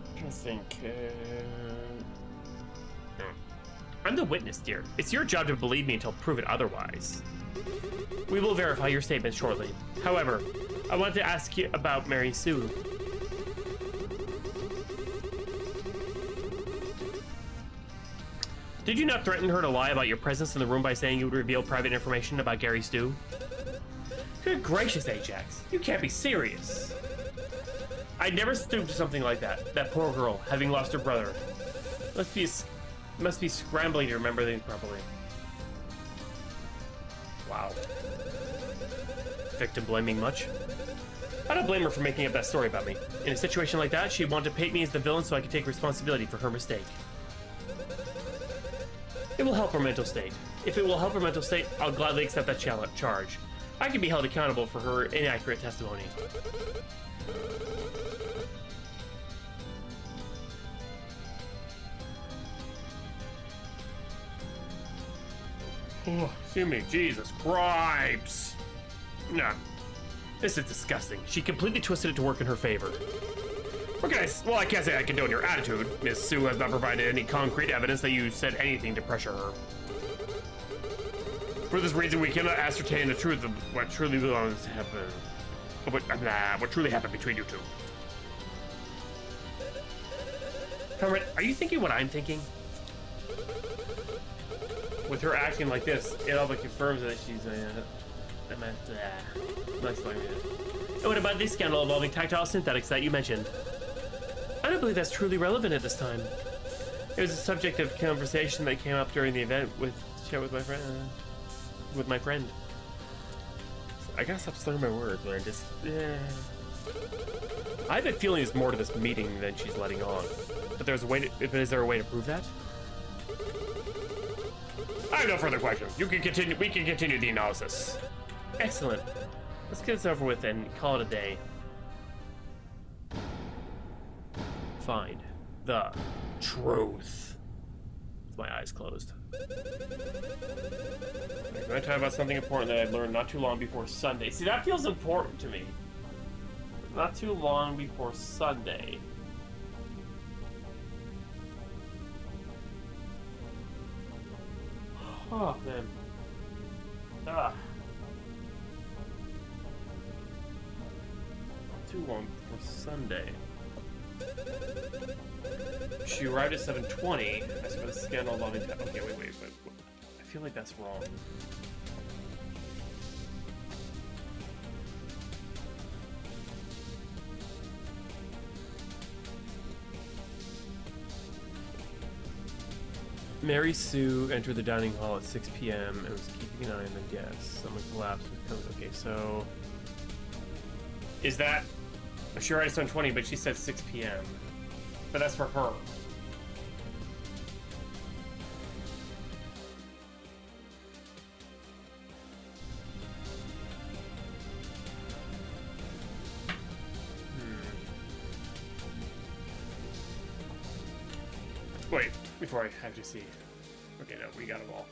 I'm trying to think. I'm the witness, dear. It's your job to believe me until proven otherwise. We will verify your statement shortly. However, I want to ask you about Mary Sue. Did you not threaten her to lie about your presence in the room by saying you would reveal private information about Gary Stu? Good gracious, Ajax. You can't be serious. I'd never stoop to something like that. That poor girl, having lost her brother. Must be scrambling to remember things properly. Wow. Victim blaming much? I don't blame her for making up that story about me. In a situation like that, she'd want to paint me as the villain so I could take responsibility for her mistake. It will help her mental state. If it will help her mental state, I'll gladly accept that charge. I can be held accountable for her inaccurate testimony. Oh, excuse me, Jesus Christ. Nah, this is disgusting. She completely twisted it to work in her favor. Well, I can't say I condone your attitude. Miss Sue has not provided any concrete evidence that you said anything to pressure her. For this reason, we cannot ascertain the truth of what truly happened. What truly happened between you two. Comrade, are you thinking what I'm thinking? With her acting like this, it all but confirms that she's And what about this scandal involving tactile synthetics that you mentioned? I don't believe that's truly relevant at this time. It was a subject of conversation that came up during the event with my friend. I gotta stop slurring my words, man. Just I have a feeling there's more to this meeting than she's letting on. But is there a way to prove that? I have no further questions. We can continue the analysis. Excellent. Let's get this over with and call it a day. Find the truth. With my eyes closed. I'm going to talk about something important that I learned not too long before Sunday. See, that feels important to me. Not too long before Sunday. Oh, man. Ah. Too long before Sunday. She arrived at 7:20. I suppose the scandal involving... Okay, wait. I feel like that's wrong. Mary Sue entered the dining hall at 6 p.m. and was keeping an eye on the guests. Someone collapsed with COVID. Okay, so... Is that... She arrived at 7:20, but she said 6 p.m. But that's for her. Wait, before I have to see. Okay, no, we got them all.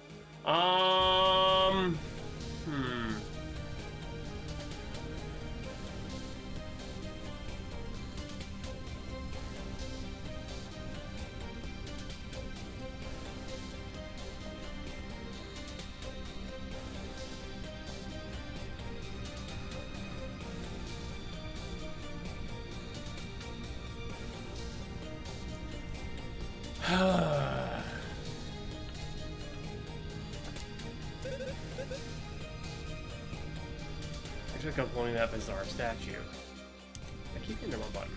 I took up pulling that bizarre statue. I keep hitting the wrong button.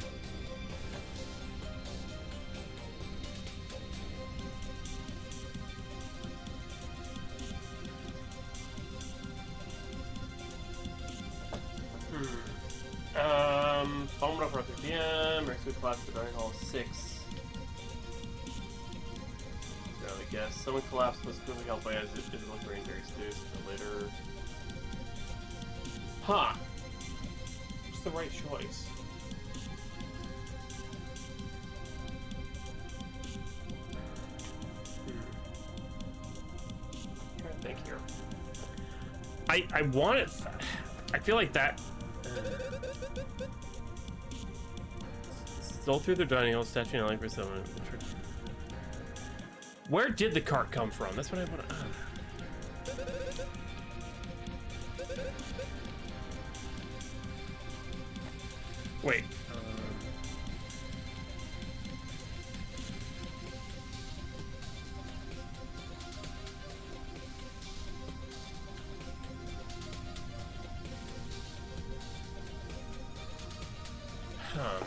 Phone number 3 p.m. Next week class at Dining Hall 6. I guess someone collapsed was clearly helped by as it didn't look very serious later. Huh. It's the right choice. I'm trying to think here. I want it. I feel like that. Stole through the dining hall, statue and for someone. Where did the cart come from? That's what I want to... Wait. Huh.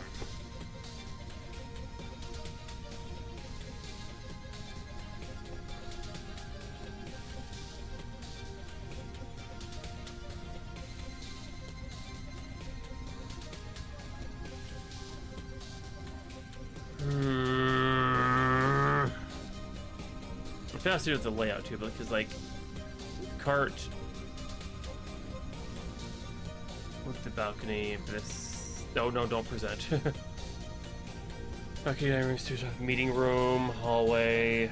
I feel like with the layout too, because like cart with the balcony, but it's no, don't present. Okay, dining room, meeting room, hallway.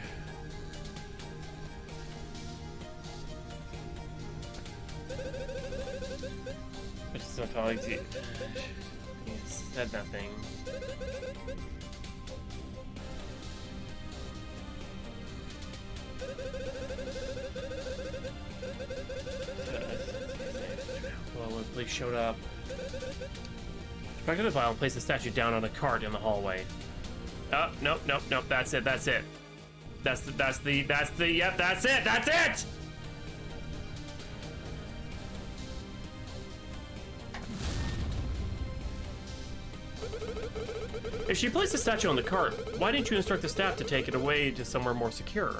I just don't feel like he said nothing. Well, when the police showed up, back to the file and place the statue down on a cart in the hallway. Oh, nope. That's it. That's it. Yep, that's it. If she placed the statue on the cart, why didn't you instruct the staff to take it away to somewhere more secure?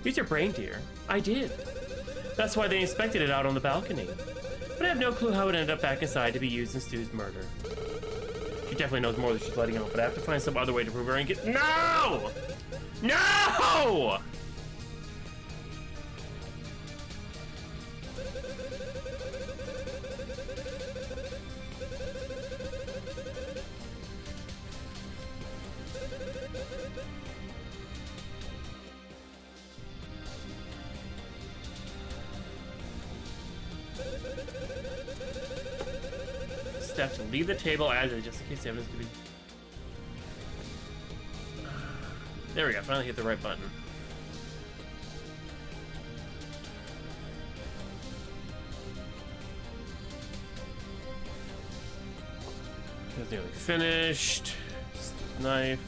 Use your brain, dear. I did. That's why they inspected it out on the balcony. But I have no clue how it ended up back inside to be used in Stu's murder. She definitely knows more than she's letting on, but I have to find some other way to prove her and get— No! No! Step to leave the table as is, just in case the evidence could be. There we go. Finally hit the right button. It's nearly finished. Knife.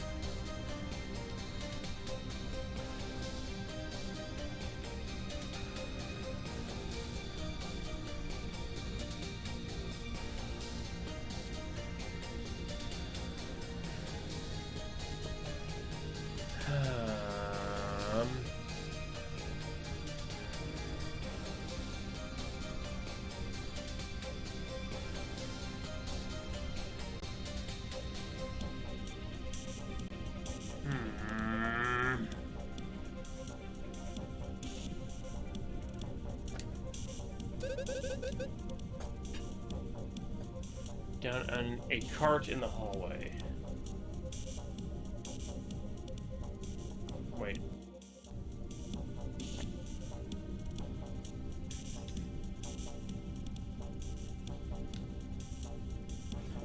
Down on a cart in the hallway. Wait.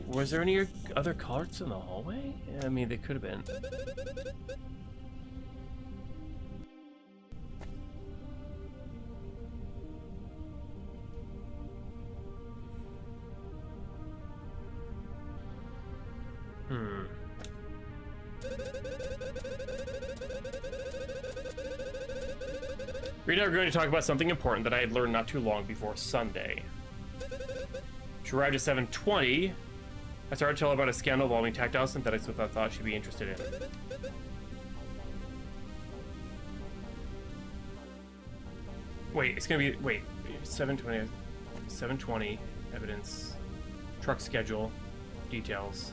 Was there any other carts in the hallway? I mean, they could have been. We're now going to talk about something important that I had learned not too long before Sunday. She arrived at 7:20. I started to tell her about a scandal involving tactile synthetics, which I thought she'd be interested in. Wait, it's gonna be— wait, 7:20. 7:20 evidence, truck schedule, details.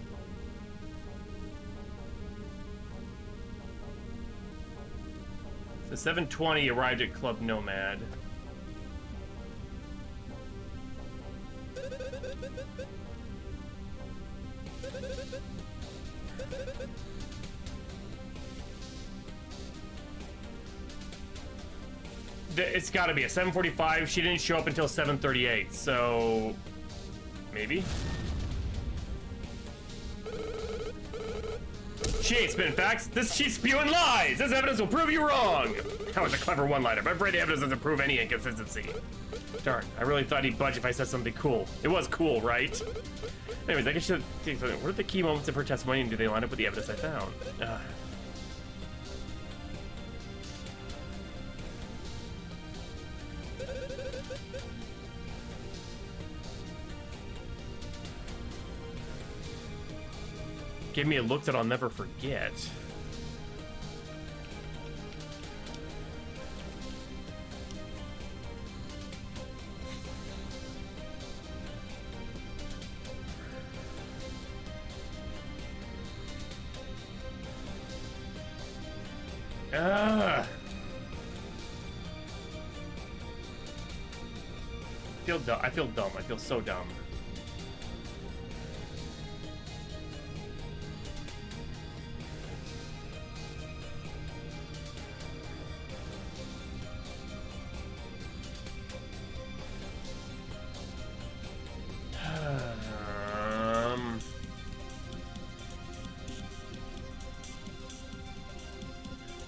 The 7:20 arrived at Club Nomad. It's got to be a 7:45. She didn't show up until 7:38, so maybe. She ain't spitting facts. She's spewing lies. This evidence will prove you wrong. That was a clever one-liner, but I'm afraid the evidence doesn't prove any inconsistency. Darn, I really thought he'd budge if I said something cool. It was cool, right? Anyways, I guess you should think, what are the key moments of her testimony, and do they line up with the evidence I found? Gave me a look that I'll never forget. I feel dumb. I feel so dumb.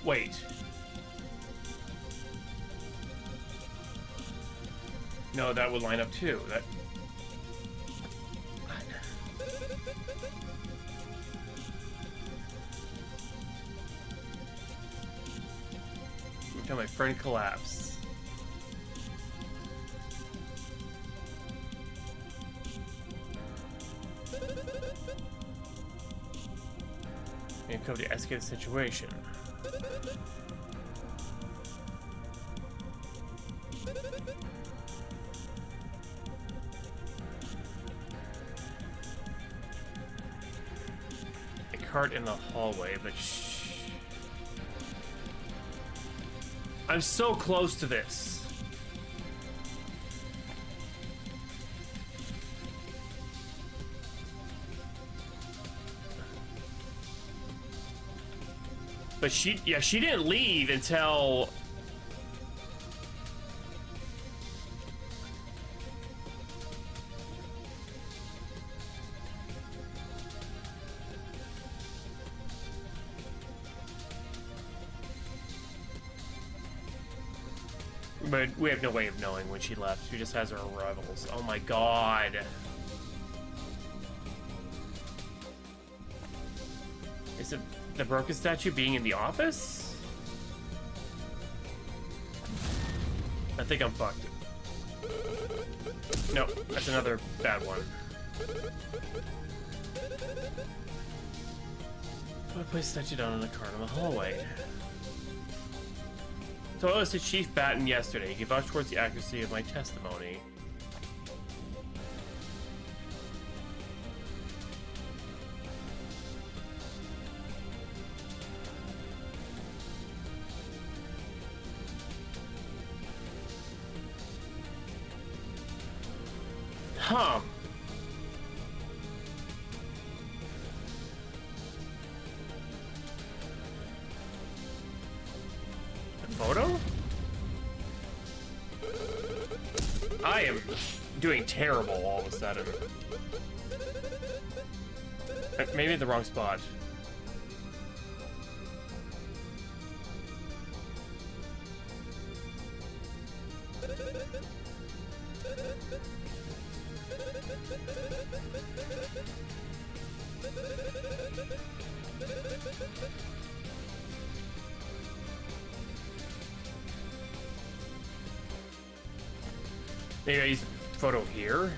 Wait. No, that would line up too. That. Every time my friend collapsed. And cover the escalated situation. Cart in the hallway, but I'm so close to this. But she didn't leave until but we have no way of knowing when she left. She just has her arrivals. Oh my god. Is it the broken statue being in the office? I think I'm fucked. No, that's another bad one. I placed the statue down in the cart in the hallway. So I was to Chief Batten yesterday. He vouched towards the accuracy of my testimony. Huh. Photo? I am doing terrible all of a sudden. Maybe in the wrong spot. Maybe I use the photo here.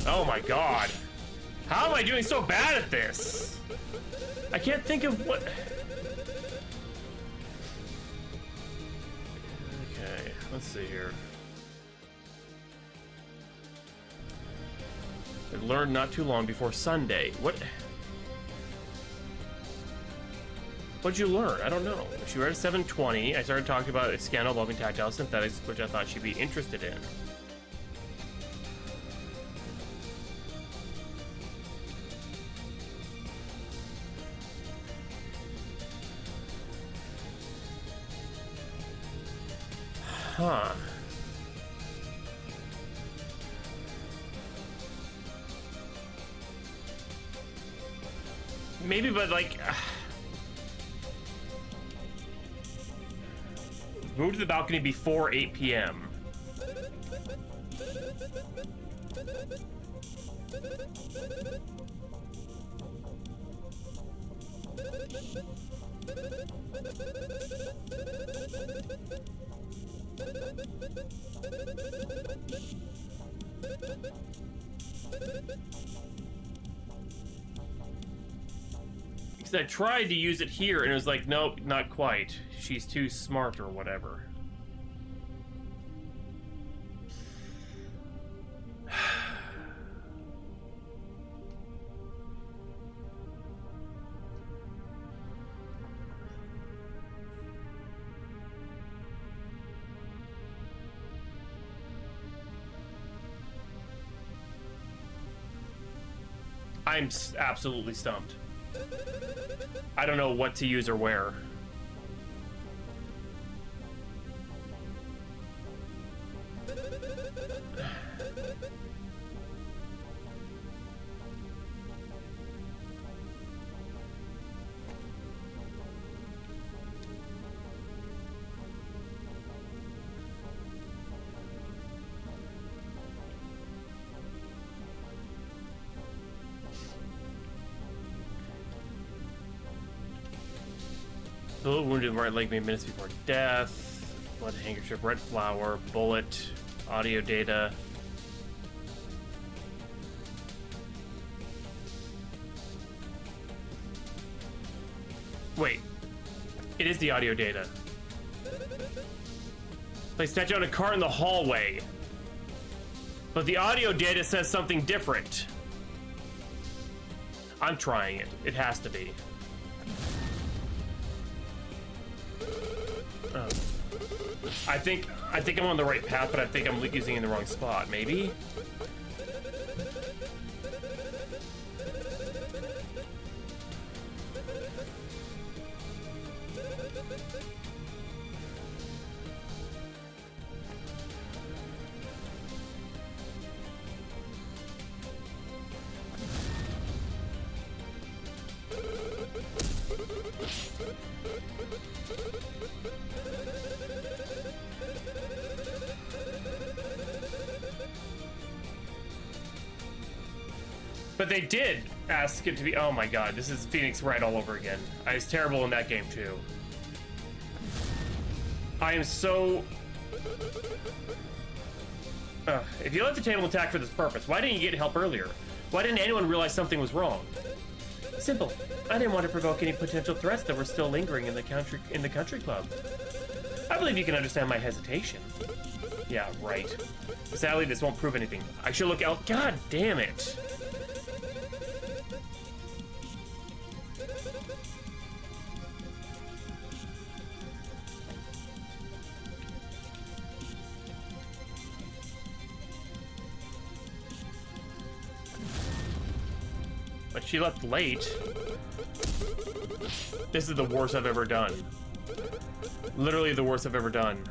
Oh my god. How am I doing so bad at this? I can't think of what... Okay, let's see here. I learned not too long before Sunday. What'd you learn? I don't know. She read at 7:20. I started talking about a scandal involving tactile synthetics, which I thought she'd be interested in. Huh. Maybe, but like... Move to the balcony before 8 p.m. Because I tried to use it here, and it was like, nope, not quite. She's too smart or whatever. I'm absolutely stumped. I don't know what to use or where. The little wounded in the right leg made minutes before death. Blood handkerchief, red flower, bullet, audio data. Wait. It is the audio data. They snatched out a car in the hallway. But the audio data says something different. I'm trying it. It has to be. Oh. I think I'm on the right path, but I think I'm using it in the wrong spot. Maybe? But they did ask it to be. Oh my god, this is Phoenix Wright all over again. I was terrible in that game too. I am so. If you let the table attack for this purpose, why didn't you get help earlier? Why didn't anyone realize something was wrong? Simple. I didn't want to provoke any potential threats that were still lingering in the country club. I believe you can understand my hesitation. Yeah, right. Sadly, this won't prove anything. I should look out. God damn it. But she left late. This is the worst I've ever done. Literally the worst I've ever done.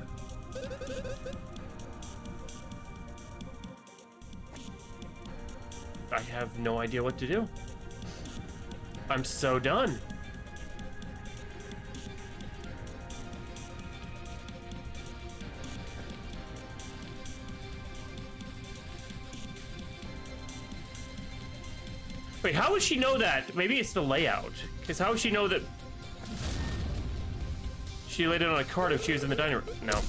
I have no idea what to do. I'm so done. Wait, how would she know that? Maybe it's the layout. Because how would she know that she laid it on a card if she was in the dining room? No.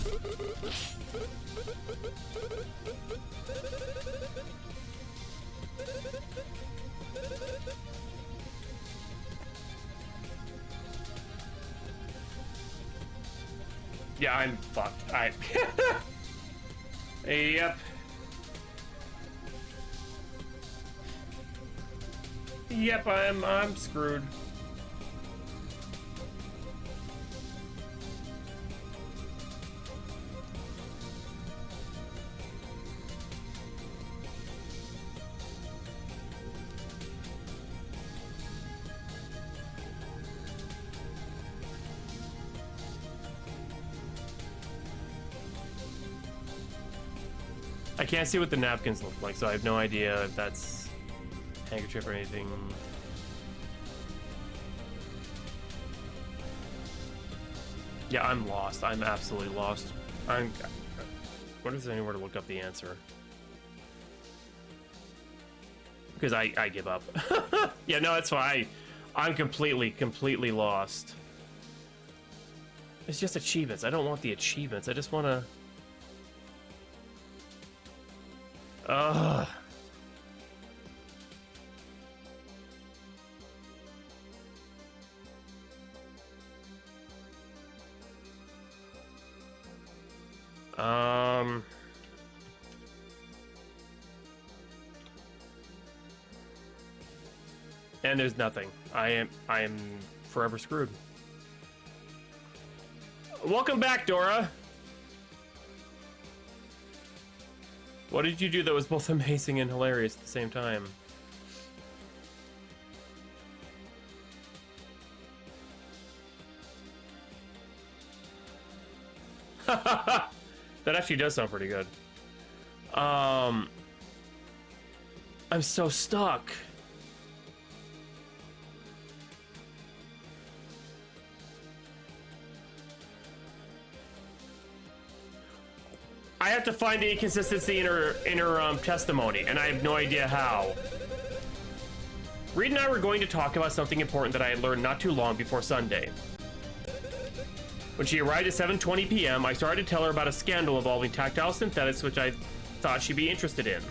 Yeah, I'm fucked. Yep. Yep, I'm screwed. I can't see what the napkins look like, so I have no idea if that's handkerchief or anything. Yeah, I'm lost. I'm absolutely lost. What is there anywhere to look up the answer? Because I give up. Yeah, no, it's fine. I'm completely lost. It's just achievements. I don't want the achievements. I just want to... Ugh. And there's nothing. I am forever screwed. Welcome back, Dora. What did you do that was both amazing and hilarious at the same time? That actually does sound pretty good. I'm so stuck. I have to find the inconsistency in her testimony, and I have no idea how. Reed and I were going to talk about something important that I had learned not too long before Sunday. When she arrived at 7:20 p.m., I started to tell her about a scandal involving tactile synthetics, which I thought she'd be interested in.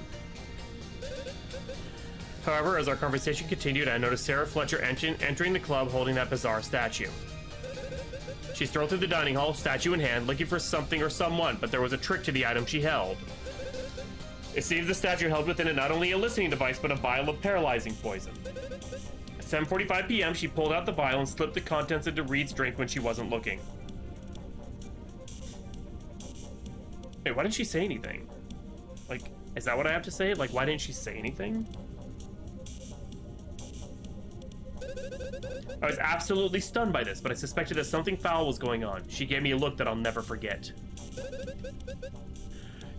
However, as our conversation continued, I noticed Sarah Fletcher entering the club holding that bizarre statue. She strolled through the dining hall, statue in hand, looking for something or someone, but there was a trick to the item she held. It seemed the statue held within it not only a listening device, but a vial of paralyzing poison. At 7:45 p.m., she pulled out the vial and slipped the contents into Reed's drink when she wasn't looking. Wait, why didn't she say anything? Like, is that what I have to say? Like, why didn't she say anything? I was absolutely stunned by this, but I suspected that something foul was going on. She gave me a look that I'll never forget.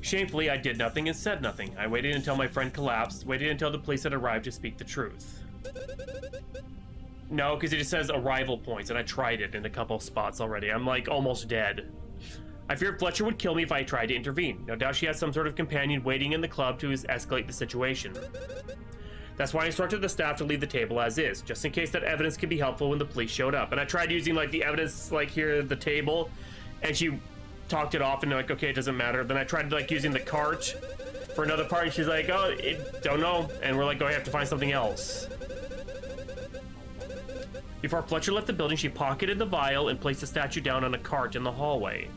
Shamefully, I did nothing and said nothing. I waited until my friend collapsed, waited until the police had arrived to speak the truth. No, because it just says arrival points, and I tried it in a couple spots already. I'm like almost dead. I feared Fletcher would kill me if I tried to intervene. No doubt she had some sort of companion waiting in the club to escalate the situation. That's why I instructed the staff to leave the table as is, just in case that evidence could be helpful when the police showed up. And I tried using like the evidence like here at the table, and she talked it off and like, okay, it doesn't matter. Then I tried like using the cart for another part, and she's like, oh, don't know. And we're like, oh, I have to find something else. Before Fletcher left the building, she pocketed the vial and placed the statue down on a cart in the hallway.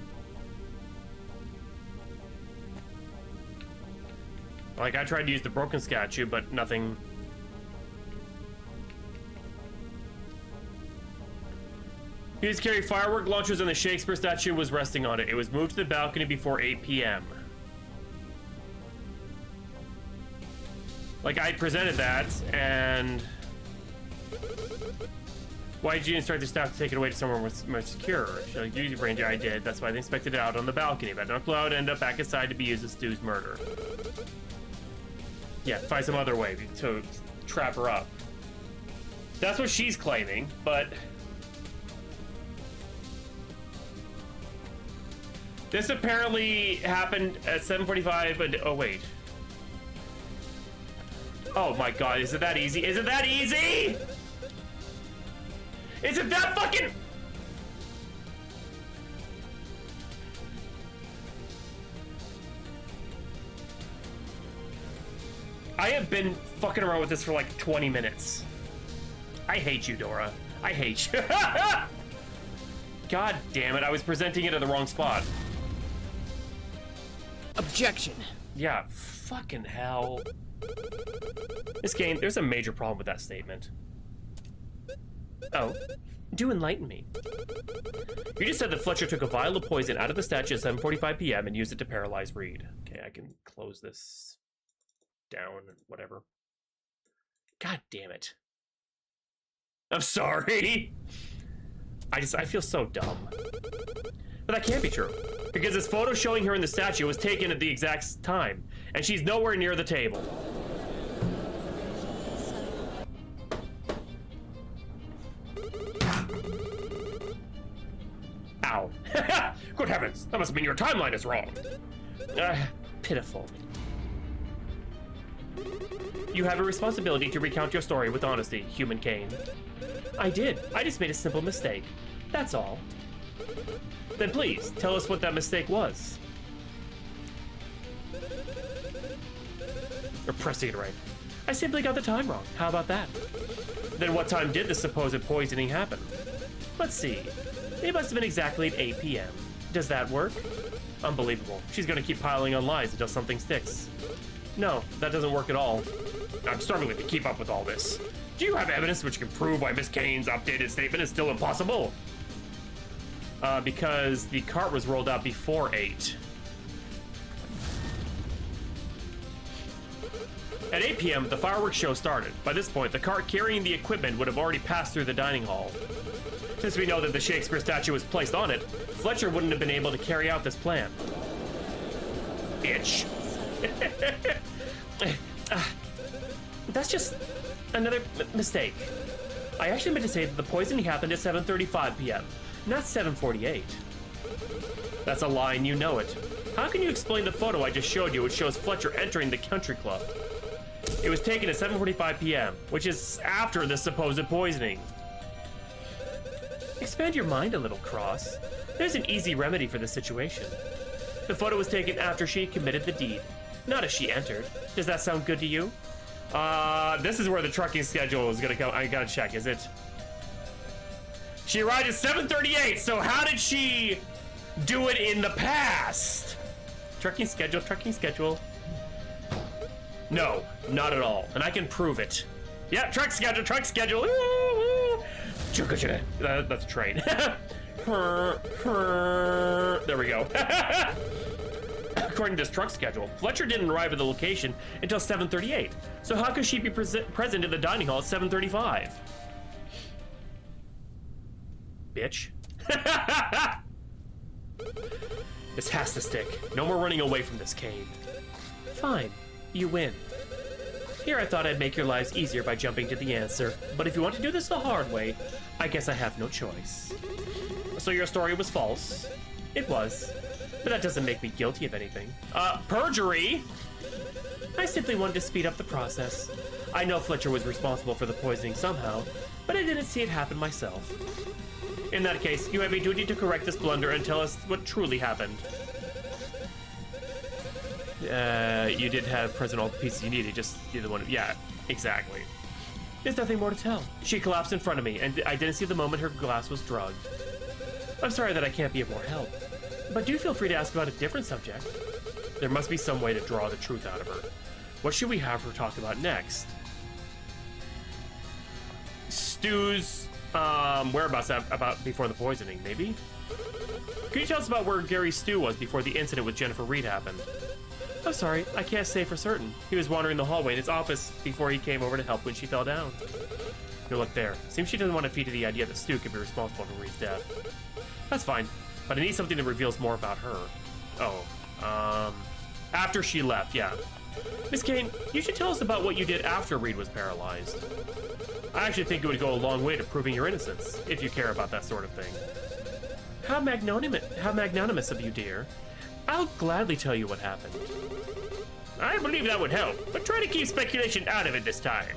Like, I tried to use the broken statue, but nothing. He was carrying firework launchers and the Shakespeare statue was resting on it. It was moved to the balcony before 8 p.m. Like, I presented that, and... Why did you instruct the staff to take it away to somewhere more secure? She's like, you ranger, I did. That's why they inspected it out on the balcony. But not allowed to end up back inside to be used as Stu's murder. Yeah, find some other way to trap her up. That's what she's claiming, but... This apparently happened at 7:45 and... Oh, wait. Oh my god, is it that easy? Is it that easy? Is it that fucking... I have been fucking around with this for like 20 minutes. I hate you, Dora. I hate you. God damn it, I was presenting it at the wrong spot. Objection. Yeah, fucking hell. This game, there's a major problem with that statement. Oh, do enlighten me. You just said that Fletcher took a vial of poison out of the statue at 7:45 p.m. and used it to paralyze Reed. Okay, I can close this down and whatever. God damn it. I'm sorry. I feel so dumb. But that can't be true, because this photo showing her in the statue was taken at the exact time, and she's nowhere near the table. Ow. Good heavens, that must mean your timeline is wrong. Pitiful. You have a responsibility to recount your story with honesty, Human Cain. I did. I just made a simple mistake. That's all. Then please, tell us what that mistake was. You're pressing it right. I simply got the time wrong. How about that? Then what time did the supposed poisoning happen? Let's see. It must have been exactly at 8 p.m. Does that work? Unbelievable. She's gonna keep piling on lies until something sticks. No, that doesn't work at all. I'm struggling to keep up with all this. Do you have evidence which can prove why Miss Kane's updated statement is still impossible? Because the cart was rolled out before 8. At 8 p.m., the fireworks show started. By this point, the cart carrying the equipment would have already passed through the dining hall. Since we know that the Shakespeare statue was placed on it, Fletcher wouldn't have been able to carry out this plan. Bitch. That's just another mistake. I actually meant to say that the poisoning happened at 7:35 p.m., not 7:48. That's a lie and you know it. How can you explain the photo I just showed you which shows Fletcher entering the country club? It was taken at 7:45 p.m., which is after the supposed poisoning. Expand your mind a little, Cross. There's an easy remedy for this situation. The photo was taken after she committed the deed, not as she entered. Does that sound good to you? This is where the trucking schedule is gonna come. I gotta check, is it? She arrived at 7:38, so how did she do it in the past? Trucking schedule. No, not at all. And I can prove it. Yeah, truck schedule. That's a train. There we go. According to this truck schedule, Fletcher didn't arrive at the location until 7:38. So how could she be present in the dining hall at 7:35? Bitch. This has to stick. No more running away from this cane. Fine, you win. Here I thought I'd make your lives easier by jumping to the answer, but if you want to do this the hard way, I guess I have no choice. So your story was false? It was. But that doesn't make me guilty of anything. Perjury? I simply wanted to speed up the process. I know Fletcher was responsible for the poisoning somehow, but I didn't see it happen myself. In that case, you have a duty to correct this blunder and tell us what truly happened. You did have present all the pieces you needed, just the other one. Yeah, exactly. There's nothing more to tell. She collapsed in front of me, and I didn't see the moment her glass was drugged. I'm sorry that I can't be of more help, but do feel free to ask about a different subject. There must be some way to draw the truth out of her. What should we have her talk about next? Stu's whereabouts about before the poisoning, maybe? Can you tell us about where Gary Stu was before the incident with Jennifer Reed happened? I'm sorry, I can't say for certain. He was wandering the hallway in his office before he came over to help when she fell down. Good look there. Seems she doesn't want to feed to the idea that Stu could be responsible for Reed's death. That's fine, but I need something that reveals more about her. After she left, yeah. Miss Kane, you should tell us about what you did after Reed was paralyzed. I actually think it would go a long way to proving your innocence, if you care about that sort of thing. How magnanimous of you, dear. I'll gladly tell you what happened. I believe that would help, but try to keep speculation out of it this time.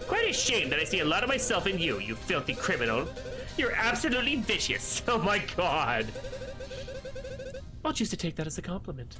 Quite a shame that I see a lot of myself in you, you filthy criminal. You're absolutely vicious. Oh my god. I'll choose to take that as a compliment.